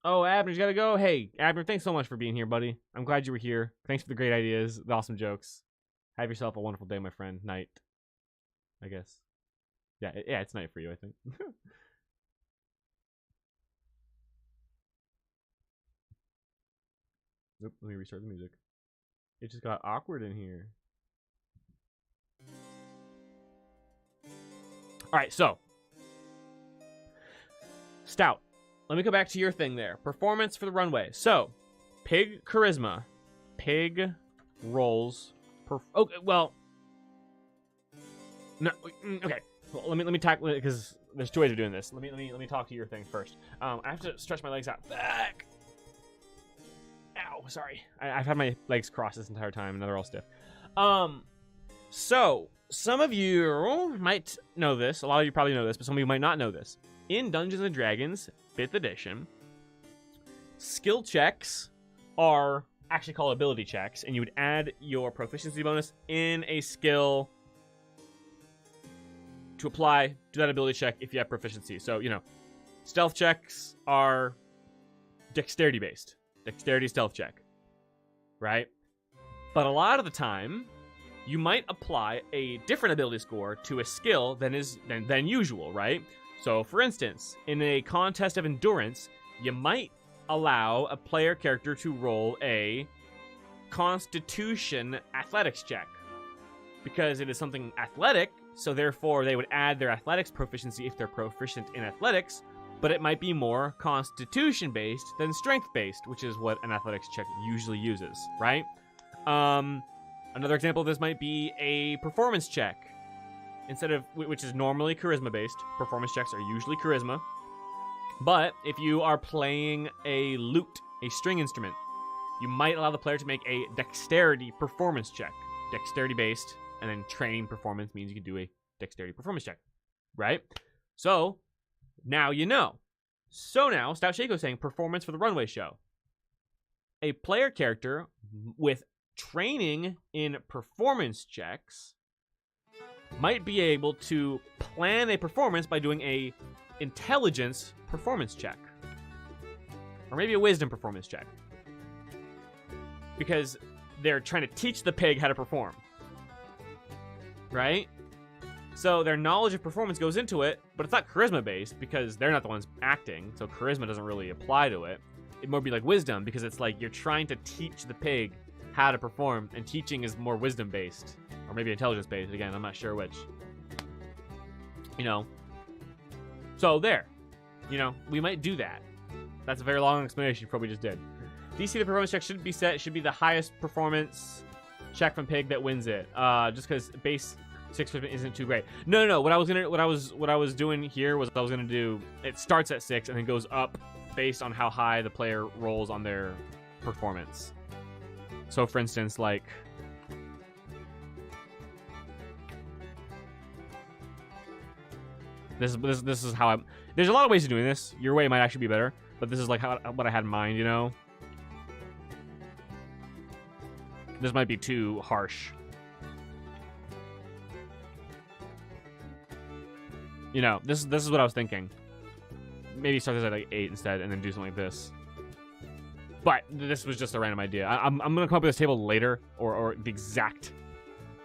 S1: Oh, Abner's got to go. Hey, Abner, thanks so much for being here, buddy. I'm glad you were here. Thanks for the great ideas, the awesome jokes. Have yourself a wonderful day, my friend. Night, I guess. Yeah, it's night for you, I think. Oop, let me restart the music. It just got awkward in here. Alright, so. Stout. Let me go back to your thing there. Performance for the runway. So, pig charisma. Pig rolls. Okay, well. No, okay. Well, let me talk, because there's 2 ways of doing this. Let me talk to your thing first. I have to stretch my legs out. Back. Ow, sorry. I've had my legs crossed this entire time, and they're all stiff. So, some of you might know this. A lot of you probably know this, but some of you might not know this. In Dungeons & Dragons 5th edition, skill checks are actually called ability checks, and you would add your proficiency bonus in a skill to apply to that ability check if you have proficiency. So, you know, stealth checks are dexterity-based. Dexterity stealth check, right? But a lot of the time, you might apply a different ability score to a skill than usual, right? So, for instance, in a contest of endurance, you might allow a player character to roll a Constitution athletics check because it is something athletic. So, therefore, they would add their athletics proficiency if they're proficient in athletics. But it might be more constitution-based than strength-based, which is what an athletics check usually uses, right? Another example of this might be a performance check. Instead of, which is normally charisma-based, performance checks are usually charisma. But if you are playing a lute, a string instrument, you might allow the player to make a dexterity performance check. Dexterity-based, and then training performance means you can do a dexterity performance check, right? So... now you know. So now, Stout Shaco saying performance for the runway show. A player character with training in performance checks might be able to plan a performance by doing a intelligence performance check. Or maybe a wisdom performance check. Because they're trying to teach the pig how to perform. Right? So their knowledge of performance goes into it, but it's not charisma-based because they're not the ones acting, so charisma doesn't really apply to it. It'd more be like wisdom because it's like you're trying to teach the pig how to perform, and teaching is more wisdom-based. Or maybe intelligence-based. Again, I'm not sure which. You know. So there. You know, we might do that. That's a very long explanation you probably just did. DC, the performance check should be set. It should be the highest performance check from pig that wins it. Just because base... 6 isn't too great. No. What I was doing here was I was gonna do. It starts at 6 and then goes up based on how high the player rolls on their performance. So, for instance, like this is how I'm. There's a lot of ways of doing this. Your way might actually be better, but this is like what I had in mind. You know, this might be too harsh. You know, this is what I was thinking. Maybe start this at like 8 instead, and then do something like this. But this was just a random idea. I'm gonna come up with this table later, or the exact.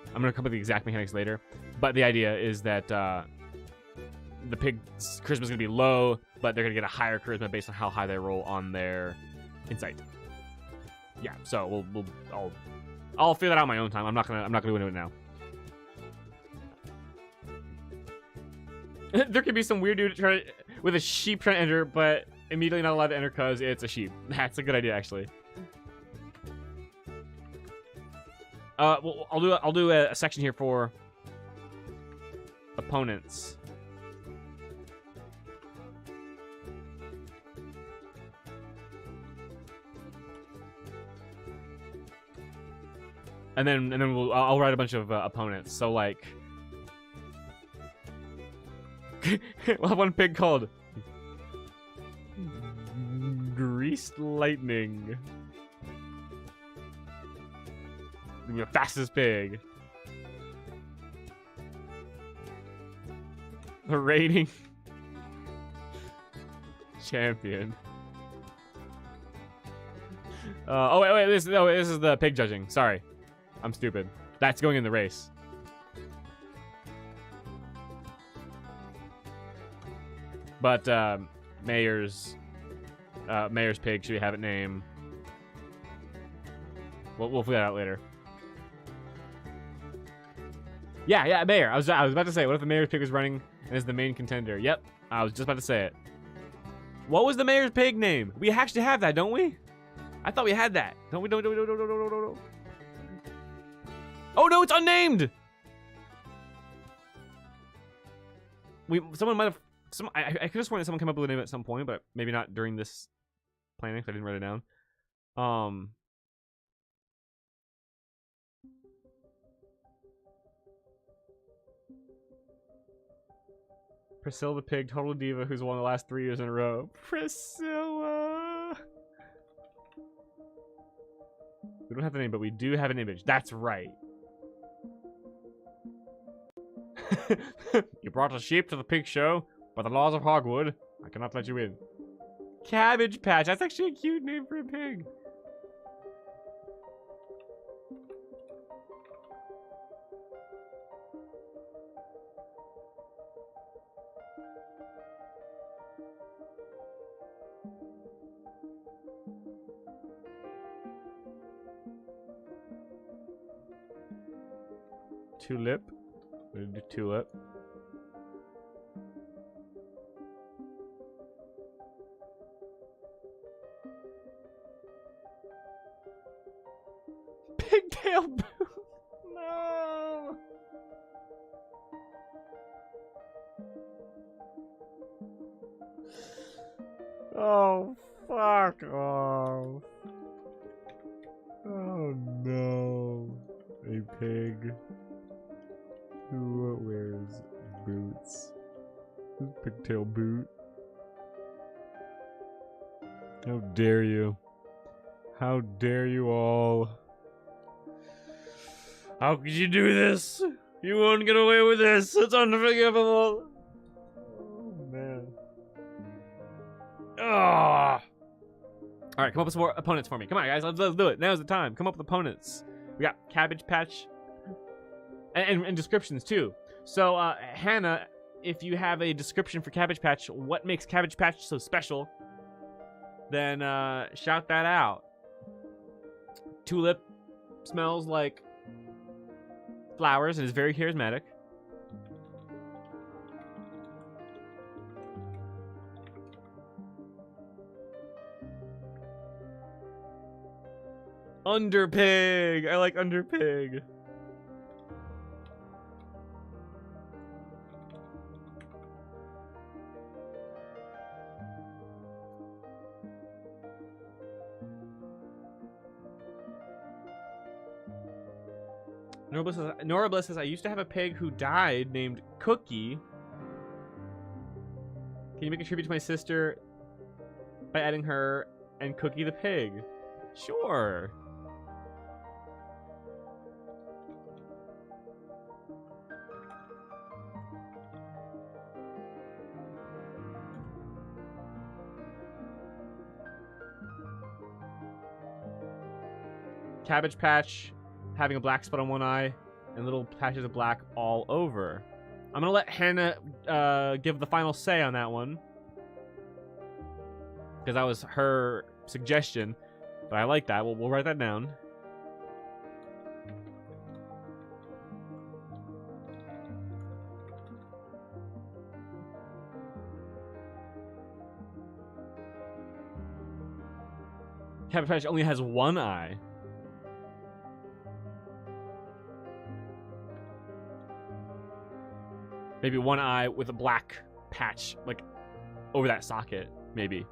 S1: I'm gonna come up with the exact mechanics later. But the idea is that the pig's charisma is gonna be low, but they're gonna get a higher charisma based on how high they roll on their insight. Yeah. So I'll figure that out on my own time. I'm not gonna go into it now. There could be some weird dude with a sheep trying to enter, but immediately not allowed to enter because it's a sheep. That's a good idea, actually. Well, I'll do a section here for opponents. And then I'll write a bunch of opponents. So like. We'll have one pig called Greased Lightning. The fastest pig. The rating champion. Oh wait, this is the pig judging. Sorry, I'm stupid. That's going in the race. But Mayor's pig, should we have it name? We'll figure that out later. Yeah, Mayor. I was about to say, what if the Mayor's pig was running and is the main contender? Yep, I was just about to say it. What was the Mayor's pig name? We actually have that, don't we? I thought we had that. Don't we? No. Oh no, it's unnamed. Someone might have. I could have sworn that someone came up with a name at some point, but maybe not during this planning, because I didn't write it down. Priscilla the pig, total diva, who's won the last 3 years in a row. Priscilla! We don't have the name, but we do have an image. That's right. You brought a sheep to the pig show. By the laws of Hogwood, I cannot let you in. Cabbage Patch. That's actually a cute name for a pig. Tulip. We're gonna do Tulip. Pigtail Booth. No. Oh, fuck off. Oh, no. A pig who wears boots. Pigtail boot. How dare you. How dare you all. How could you do this? You won't get away with this. It's unforgivable. Oh, man. Ah. All right, come up with some more opponents for me. Come on, guys. Let's do it. Now's the time. Come up with opponents. We got Cabbage Patch. And descriptions, too. So, Hannah, if you have a description for Cabbage Patch, what makes Cabbage Patch so special, then shout that out. Tulip smells like flowers and is very charismatic. Underpig. I like Underpig. Nora Bliss says, I used to have a pig who died named Cookie. Can you make a tribute to my sister by adding her and Cookie the pig? Sure. Cabbage Patch having a black spot on one eye and little patches of black all over. I'm gonna let Hannah give the final say on that one, because that was her suggestion. But I like that. We'll write that down. Cabbage Patch only has one eye. Maybe one eye with a black patch, like, over that socket, maybe.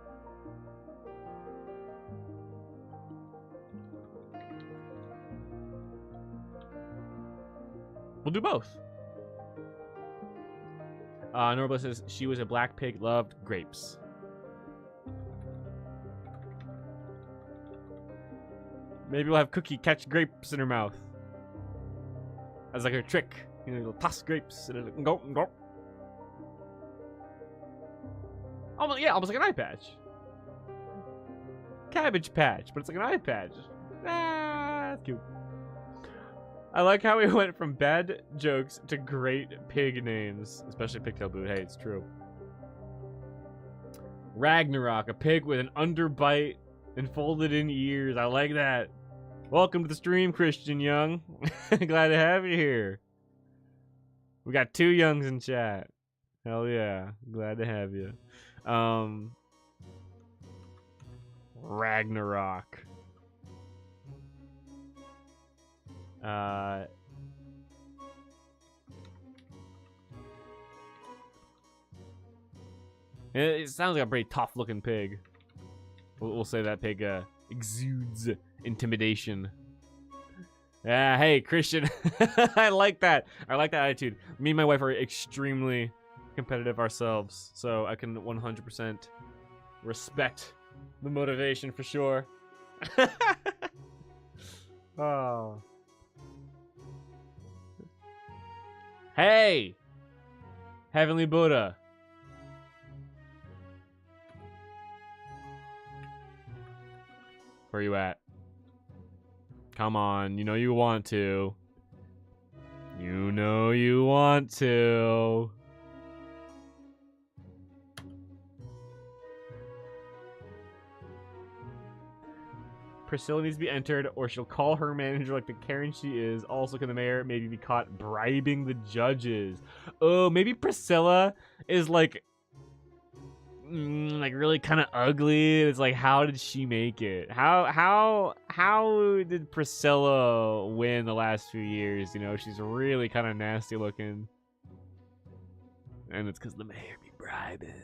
S1: We'll do both. Norba says she was a black pig, loved grapes. Maybe we'll have Cookie catch grapes in her mouth as like her trick. You know, you'll toss grapes and it'll go, go. Almost, yeah, almost like an eye patch. Cabbage Patch, but it's like an eye patch. Ah, that's cute. I like how we went from bad jokes to great pig names, especially Pigtail Boot. Hey, it's true. Ragnarok, a pig with an underbite and folded in ears. I like that. Welcome to the stream, Christian Young. Glad to have you here. We got 2 Youngs in chat. Hell yeah. Glad to have you. Ragnarok. It sounds like a pretty tough looking pig. We'll say that pig exudes intimidation. Yeah, hey, Christian. I like that. I like that attitude. Me and my wife are extremely competitive ourselves, so I can 100% respect the motivation for sure. Oh. Hey! Heavenly Buddha. Where you at? Come on, you know you want to. You know you want to. Priscilla needs to be entered, or she'll call her manager like the Karen she is. Also, can the mayor maybe be caught bribing the judges? Oh, maybe Priscilla is like really kind of ugly. It's like, how did she make it? How did Priscilla win the last few years? You know, she's really kind of nasty looking, and it's because the mayor be bribing.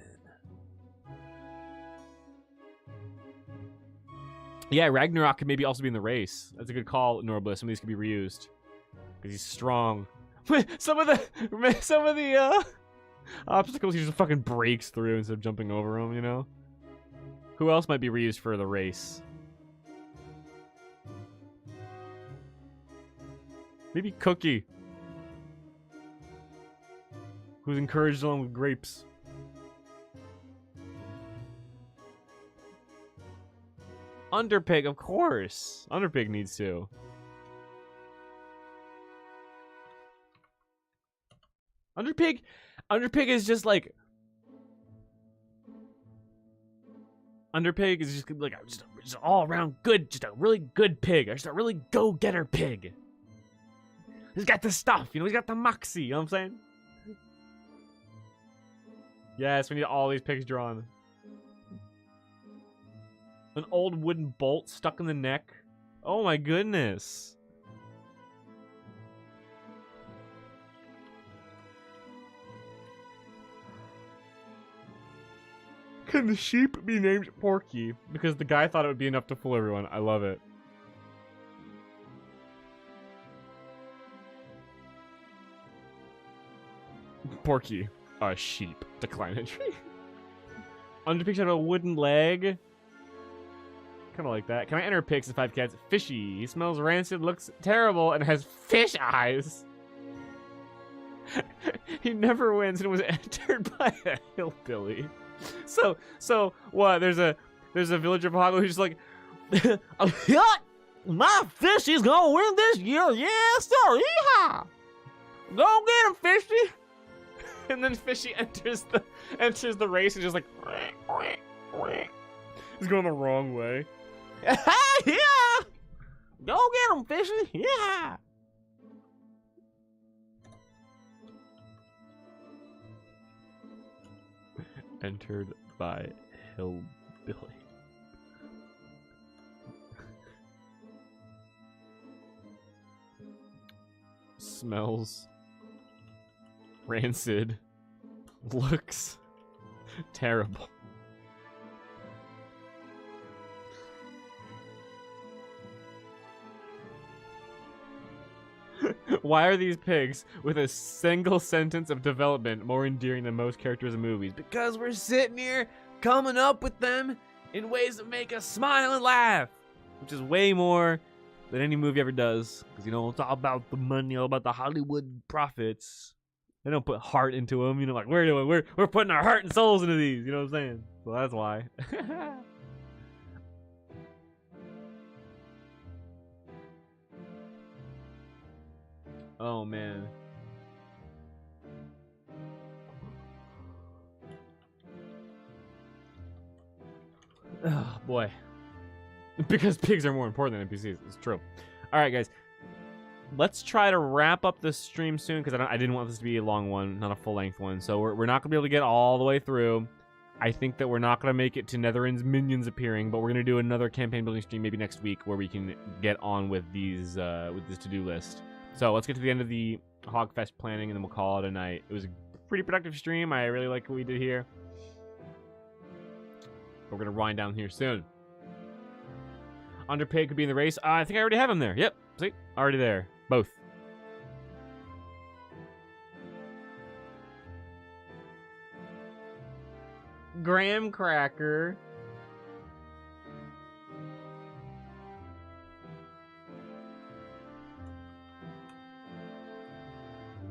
S1: Yeah, Ragnarok could maybe also be in the race. That's a good call, Norbliss. Some of these could be reused because he's strong. some of the obstacles he just fucking breaks through instead of jumping over them. You know. Who else might be reused for the race? Maybe Cookie, who's encouraged along with grapes. Underpig, of course. Underpig needs to. Underpig is just like. Underpig is just like just all around good, just a really good pig. Just a really go-getter pig. He's got the stuff, you know. He's got the moxie. You know what I'm saying? Yes, we need all these pigs drawn. An old wooden bolt stuck in the neck. Oh my goodness. Can the sheep be named Porky? Because the guy thought it would be enough to fool everyone. I love it. Porky. A sheep. Decline entry. Underpig had a wooden leg. Kind of like that. Can I enter pigs and 5 cats? Fishy. He smells rancid, looks terrible, and has fish eyes. He never wins and was entered by a hillbilly. So what? There's a villager of Hago who's just like, My fishy's gonna win this year. Yeah, sir. Yeehaw. Go get him, fishy. And then fishy enters the race and just like he's going the wrong way. Yeah. Go get him, fishy. Yeah. Entered by Hillbilly. Smells rancid. Looks terrible. Why are these pigs with a single sentence of development more endearing than most characters in movies? Because we're sitting here coming up with them in ways that make us smile and laugh, which is way more than any movie ever does. Because, you know, it's all about the money, all about the Hollywood profits. They don't put heart into them, you know, like we're putting our heart and souls into these, you know what I'm saying? So that's why. Oh, man. Oh, boy. Because pigs are more important than NPCs. It's true. All right, guys. Let's try to wrap up this stream soon because I didn't want this to be a long one, not a full-length one. So we're not going to be able to get all the way through. I think that we're not going to make it to Netherend's minions appearing, but we're going to do another campaign building stream maybe next week where we can get on with these with this to-do list. So let's get to the end of the Hogfest planning, and then we'll call it a night. It was a pretty productive stream. I really like what we did here. We're going to wind down here soon. Underpaid could be in the race. I think I already have him there. Yep. See? Already there. Both. Graham Cracker.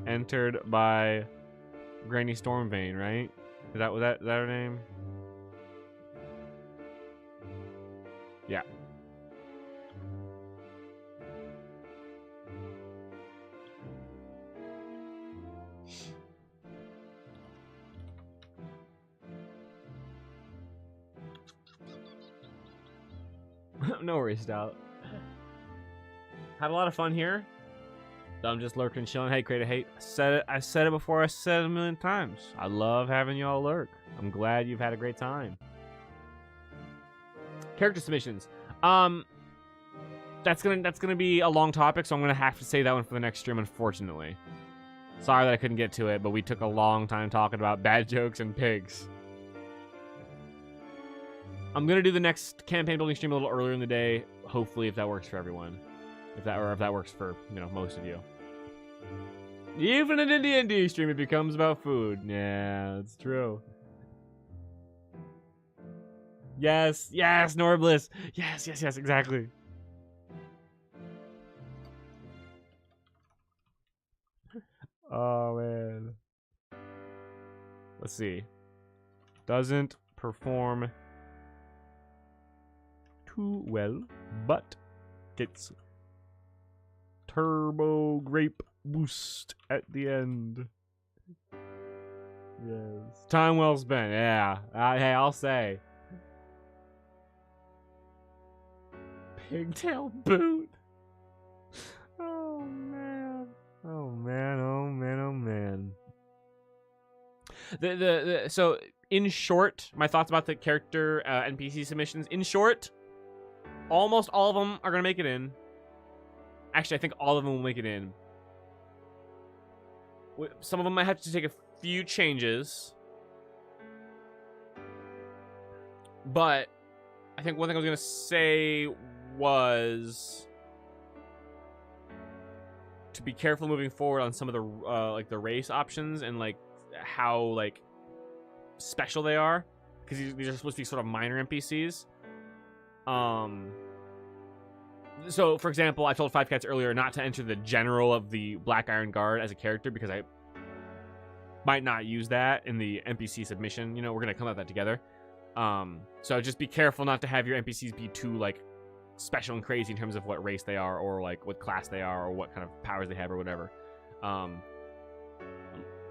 S1: Entered by Granny Stormvane, right? Is that her name? Yeah. No worries, Stout. Had a lot of fun here. I'm just lurking, chilling. Hey, Creator Hate. I said it before. I said it a million times. I love having y'all lurk. I'm glad you've had a great time. Character submissions. That's gonna be a long topic, so I'm gonna have to say that one for the next stream, unfortunately. Sorry that I couldn't get to it, but we took a long time talking about bad jokes and pigs. I'm gonna do the next campaign building stream a little earlier in the day, hopefully, if that works for everyone. If that works for, you know, most of you. Even in an D&D stream, it becomes about food. Yeah, it's true. Yes, Norbliss. Yes, exactly. Oh, man. Let's see. Doesn't perform too well, but gets turbo grape boost at the end. Yes. Time well spent, yeah. Hey, I'll say. Pigtail boot. Oh, man. Oh, man, oh, man, oh, man. So, in short, my thoughts about the character NPC submissions. In short, almost all of them are going to make it in. Actually, I think all of them will make it in. Some of them might have to take a few changes. But I think one thing I was going to say was to be careful moving forward on some of the like the race options and like how like special they are, because these are supposed to be sort of minor NPCs. So, for example, I told Five Cats earlier not to enter the general of the Black Iron Guard as a character because I might not use that in the NPC submission. You know, we're going to come at that together. So just be careful not to have your NPCs be too, like, special and crazy in terms of what race they are, or like what class they are, or what kind of powers they have, or whatever.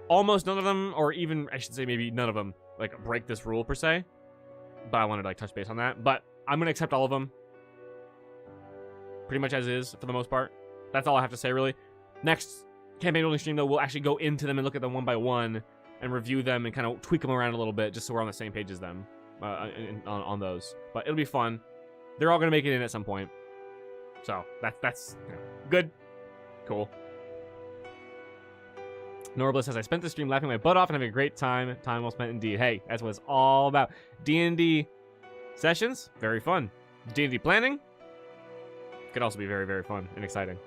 S1: Almost none of them, or even I should say maybe none of them, like break this rule per se. But I wanted to like touch base on that. But I'm gonna accept all of them, pretty much as is for the most part. That's all I have to say really. Next campaign building stream though, we'll actually go into them and look at them one by one and review them and kind of tweak them around a little bit, just so we're on the same page as them on those. But it'll be fun. They're all gonna make it in at some point. So that's you know, good, cool. Norbliss says, I spent the stream laughing my butt off and having a great time. Time well spent indeed. Hey, that's what it's all about. D&D sessions, very fun. D&D planning could also be very, very fun and exciting.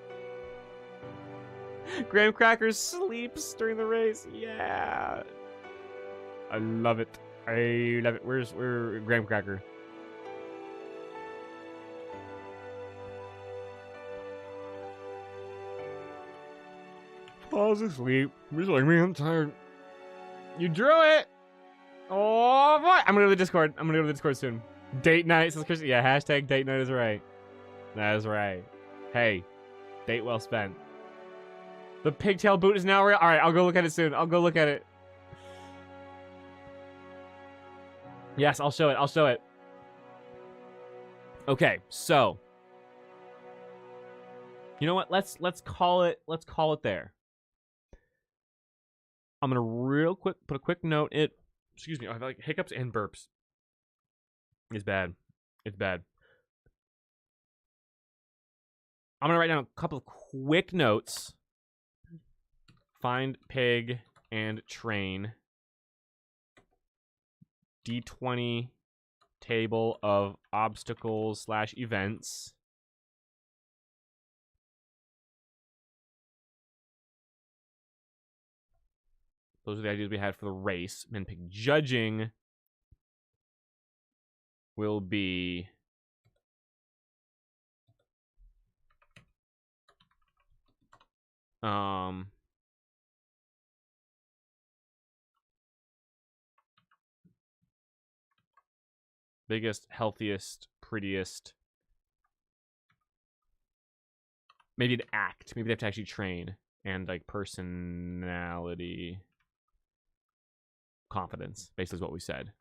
S1: Graham Cracker sleeps during the race. Yeah. I love it. I love it. Where's Graham Cracker? Falls asleep. He's like, man, I'm tired. You drew it. Oh, boy. I'm going to go to the Discord. I'm going to go to the Discord soon. Date night, says Chris. Yeah, hashtag date night is right. That is right. Hey, date well spent. The pigtail boot is now real. All right, I'll go look at it soon. I'll go look at it. Yes, I'll show it. I'll show it. Okay, so you know what? Let's call it. Let's call it there. I'm gonna real quick put a quick note. Excuse me. I have like hiccups and burps. It's bad. It's bad. I'm gonna write down a couple of quick notes. Find pig and train. D20 table of obstacles / events. Those are the ideas we had for the race. And pig judging will be biggest, healthiest, prettiest. Maybe an act. Maybe they have to actually train. And like personality, confidence, basically is what we said.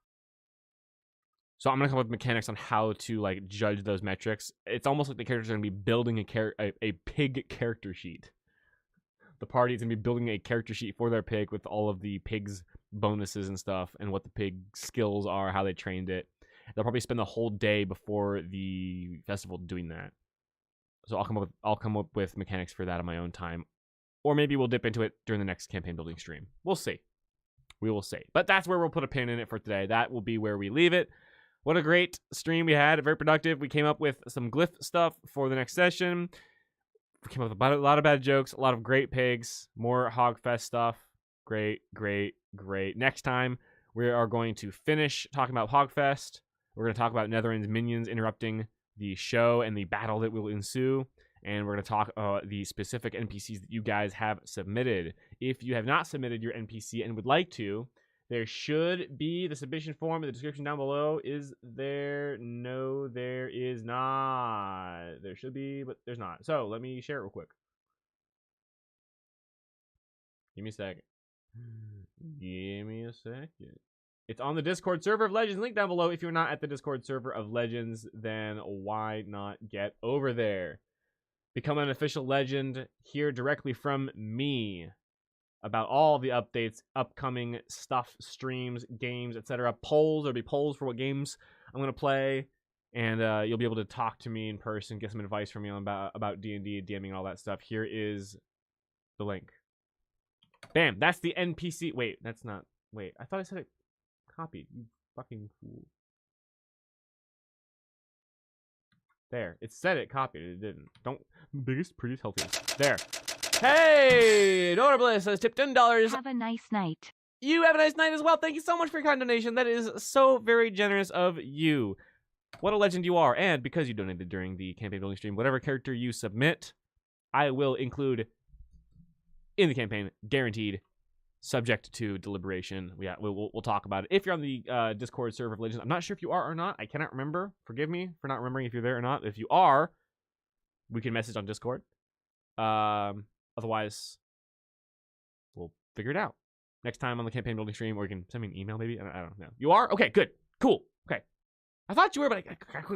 S1: So I'm gonna come up with mechanics on how to like judge those metrics. It's almost like the characters are gonna be building a pig character sheet. The party is gonna be building a character sheet for their pig with all of the pig's bonuses and stuff, and what the pig skills are, how they trained it. They'll probably spend the whole day before the festival doing that. So I'll come up with mechanics for that on my own time, or maybe we'll dip into it during the next campaign building stream. We'll see. We will see. But that's where we'll put a pin in it for today. That will be where we leave it. What a great stream we had. Very productive. We came up with some glyph stuff for the next session. We came up with a lot of bad jokes, a lot of great pigs, more Hogfest stuff. Great, great, great. Next time, we are going to finish talking about Hogfest. We're going to talk about Netherland's minions interrupting the show and the battle that will ensue. And we're going to talk the specific NPCs that you guys have submitted. If you have not submitted your NPC and would like to, there should be the submission form in the description down below. Is there? No, there is not. There should be, but there's not. So let me share it real quick. Give me a second. Give me a second. It's on the Discord server of Legends. Link down below. If you're not at the Discord server of Legends, then why not get over there? Become an official legend. Hear directly from me about all the updates, upcoming stuff, streams, games, etc. Polls. There'll be polls for what games I'm going to play. And you'll be able to talk to me in person, get some advice from me about D&D, DMing, and all that stuff. Here is the link. Bam. That's the NPC. Wait, that's not. Wait, I thought I said it copied. You fucking fool. There. It said it copied. It didn't. Don't. Biggest, prettiest, healthiest. There. Hey! Norbliss says tip $10.
S2: Have a nice night.
S1: You have a nice night as well. Thank you so much for your kind donation. That is so very generous of you. What a legend you are. And because you donated during the campaign building stream, whatever character you submit, I will include in the campaign. Guaranteed. subject to deliberation. We'll talk about it. If you're on the Discord server of Legends, I'm not sure if you are or not. I cannot remember. Forgive me for not remembering if you're there or not. If you are, we can message on Discord. Otherwise, we'll figure it out next time on the campaign building stream, or you can send me an email maybe. I don't know. You are? Okay, good. Cool. Okay. I thought you were, but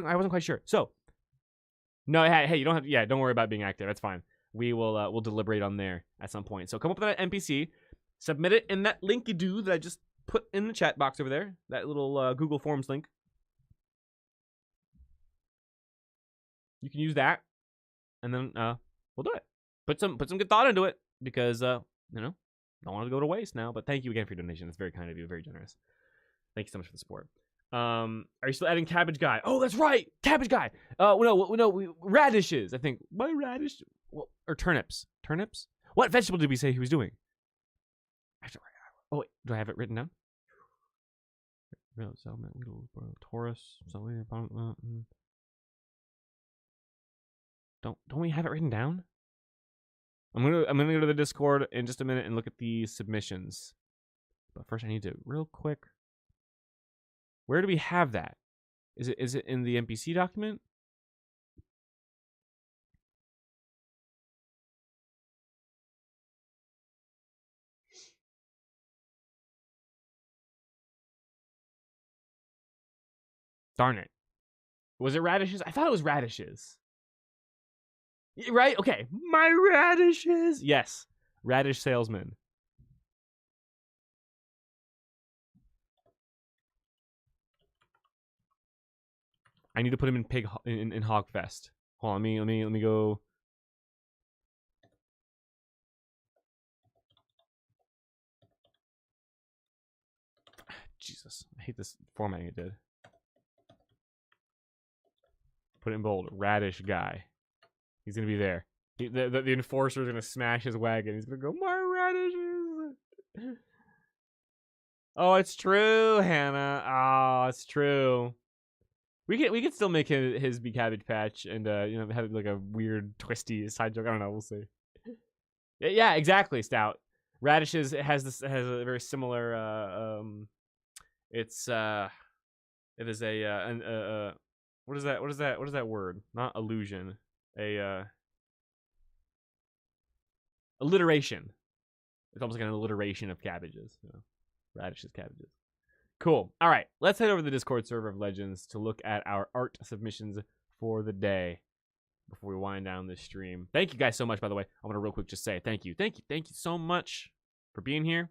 S1: I wasn't quite sure. So, no, hey, you don't have to, don't worry about being active. That's fine. We'll deliberate on there at some point. So come up with that NPC, submit it in that linky-doo that I just put in the chat box over there, that little Google Forms link. You can use that, and then we'll do it. Put some good thought into it, because don't want to go to waste now. But thank you again for your donation. It's very kind of you, very generous. Thank you so much for the support. Are you still adding Cabbage Guy? Oh, that's right, Cabbage Guy. Radishes. I think. Why radish? Well, or turnips. Turnips. What vegetable did we say he was doing? Oh wait, do I have it written down? Taurus. Don't we have it written down? I'm gonna go to the Discord in just a minute and look at the submissions. But first, I need to real quick. Where do we have that? Is it in the NPC document? Darn it. Was it radishes? I thought it was radishes. Right? Okay. My radishes. Yes. Radish salesman. I need to put him in Hogfest. Hold on, let me go. Jesus, I hate this formatting it did. Put it in bold. Radish guy. He's gonna be there. The enforcer is gonna smash his wagon. He's gonna go, my radishes. Oh, it's true, Hannah. Oh, it's true. We could still make his be Cabbage Patch and have like a weird twisty side joke. I don't know. We'll see. Yeah, exactly. Stout radishes has a very similar. It is a what is that word? Not illusion. Alliteration. It's almost like an alliteration of cabbages. Radishes, cabbages. Cool. All right, let's head over to the Discord server of Legends to look at our art submissions for the day before we wind down this stream. Thank you guys so much, by the way. I want to real quick just say thank you so much for being here.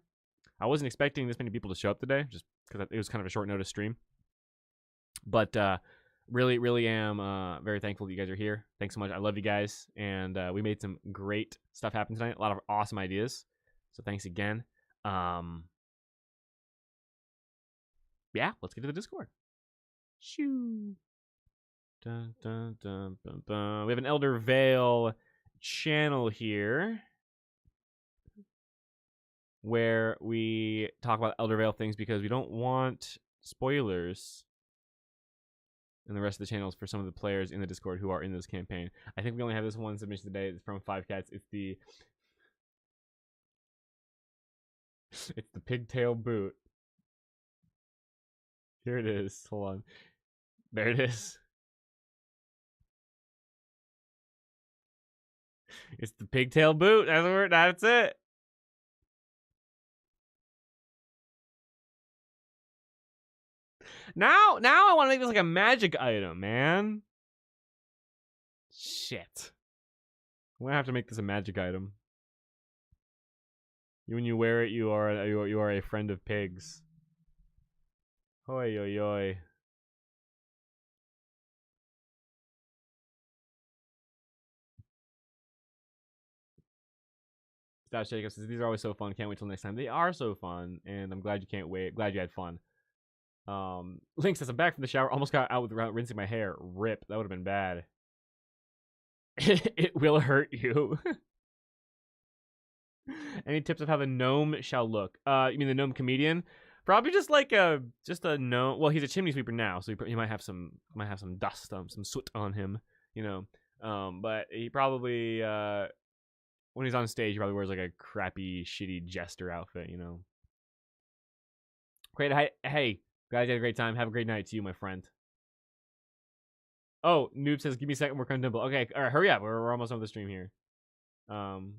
S1: I wasn't expecting this many people to show up today, just because it was kind of a short notice stream. But really am very thankful that you guys are here. Thanks so much. I love you guys, and we made some great stuff happen tonight. A lot of awesome ideas. So thanks again. Yeah, let's get to the Discord. Shoo. Dun, dun, dun, dun, dun. We have an Elder Vale channel here where we talk about Elder Vale things because we don't want spoilers in the rest of the channels for some of the players in the Discord who are in this campaign. I think we only have this one submission today. It's from 5Cats. It's the pigtail boot. Here it is. Hold on. There it is. It's the pigtail boot. That's it. Now I want to make this like a magic item, man. Shit. I'm gonna have to make this a magic item. When you wear it, you are a friend of pigs. Oi, oi, oi. Stout Jacob says, these are always so fun. Can't wait till next time. They are so fun, and I'm glad you can't wait. Glad you had fun. Link says, I'm back from the shower. Almost got out without rinsing my hair. Rip. That would have been bad. It will hurt you. Any tips of how the gnome shall look? You mean the gnome comedian? Probably just like a gnome. Well, he's a chimney sweeper now, so he might have some dust, some soot on him, you know. But he probably when he's on stage, he probably wears like a crappy, shitty jester outfit, you know. Great. Hey, guys, had a great time. Have a great night to you, my friend. Oh, Noob says, give me a second, work on Dimple. Okay, all right, hurry up. We're almost on the stream here. You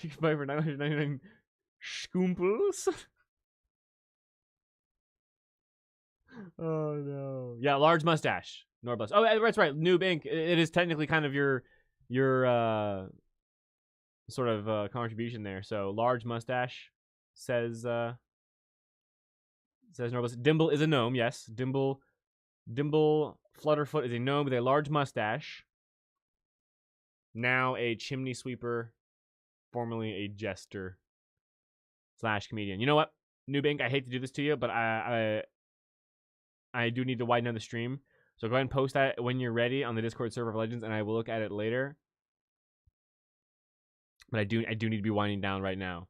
S1: can buy for 999 schoomples. Oh no. Yeah, large mustache. Norbless. Oh, that's right. Noob Inc. It is technically kind of your sort of contribution there. So large mustache says Norbless. Dimble is a gnome. Yes, Dimble Flutterfoot is a gnome with a large mustache. Now a chimney sweeper, formerly a jester / comedian. You know what, Noob Inc. I hate to do this to you, but I do need to widen down the stream. So go ahead and post that when you're ready on the Discord server of Legends, and I will look at it later. But I do need to be winding down right now.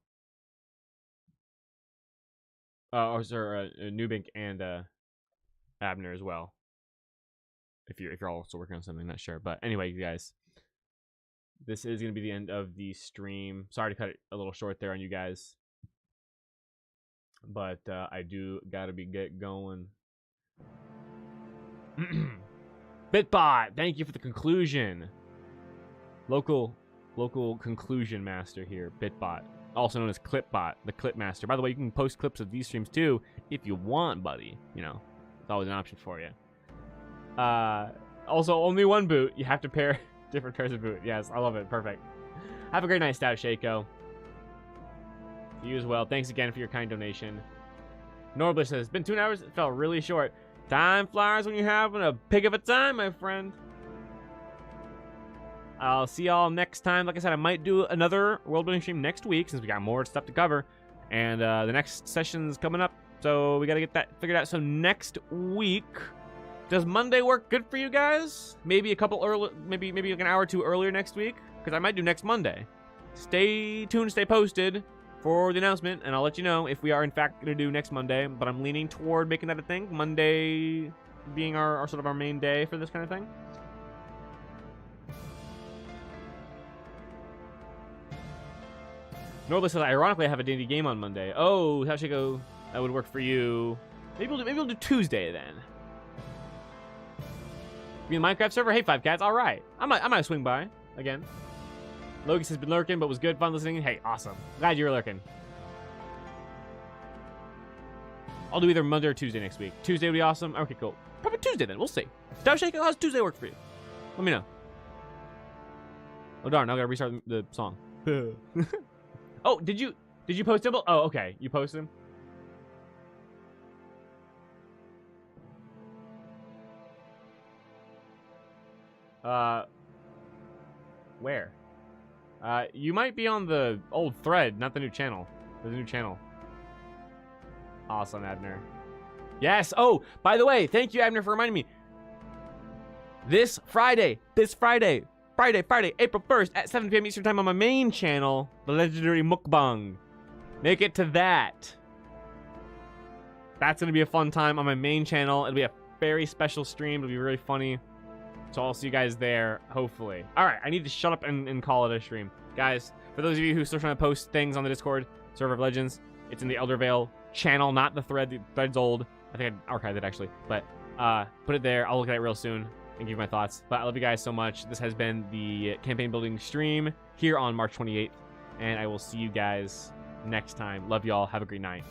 S1: Noob Inc. and Abner as well. If you're also working on something, not sure. But anyway, you guys, this is gonna be the end of the stream. Sorry to cut it a little short there on you guys, but I do gotta get going. Bitbot, thank you for the conclusion. Local conclusion master here, Bitbot, also known as Clipbot, the Clip Master. By the way, you can post clips of these streams too if you want, buddy. You know, it's always an option for you. Also, only one boot. You have to pair different pairs of boot. Yes, I love it. Perfect. Have a great night, Stout Shaco. You as well. Thanks again for your kind donation. Norbliss says, it's been 2 hours. It felt really short. Time flies when you're having a pig of a time, my friend. I'll see y'all next time. Like I said, I might do another world building stream next week since we got more stuff to cover. And the next session's coming up, so we got to get that figured out. So next week, does Monday work good for you guys? Maybe a couple early, maybe like an hour or two earlier next week, because I might do next Monday. Stay tuned, stay posted for the announcement, and I'll let you know if we are in fact going to do next Monday. But I'm leaning toward making that a thing. Monday being our sort of our main day for this kind of thing. Norbless says, ironically, I have a D&D game on Monday. Oh, how should I go? That would work for you. Maybe we'll do Tuesday then. You in the Minecraft server? Hey, 5Cats. All right. I might swing by again. Locus has been lurking, but was good fun listening. Hey, awesome. Glad you were lurking. I'll do either Monday or Tuesday next week. Tuesday would be awesome. Okay, cool. Probably Tuesday then. We'll see. Shaco, how's Tuesday work for you? Let me know. Oh darn! I gotta restart the song. Oh, did you post Dimple? Oh, okay. You posted him. Where? You might be on the old thread, not the new channel. There's a new channel. Awesome, Abner. Yes. Oh, by the way, thank you, Abner, for reminding me. This Friday, April 1st at 7 p.m. Eastern Time on my main channel, the legendary Mukbang. Make it to that. That's going to be a fun time on my main channel. It'll be a very special stream. It'll be really funny. So I'll see you guys there, hopefully. All right, I need to shut up and call it a stream. Guys, for those of you who are still trying to post things on the Discord server of Legends, it's in the Elder Vale channel, not the thread. The thread's old. I think I archived it, actually. But put it there. I'll look at it real soon and give you my thoughts. But I love you guys so much. This has been the campaign building stream here on March 28th. And I will see you guys next time. Love y'all. Have a great night.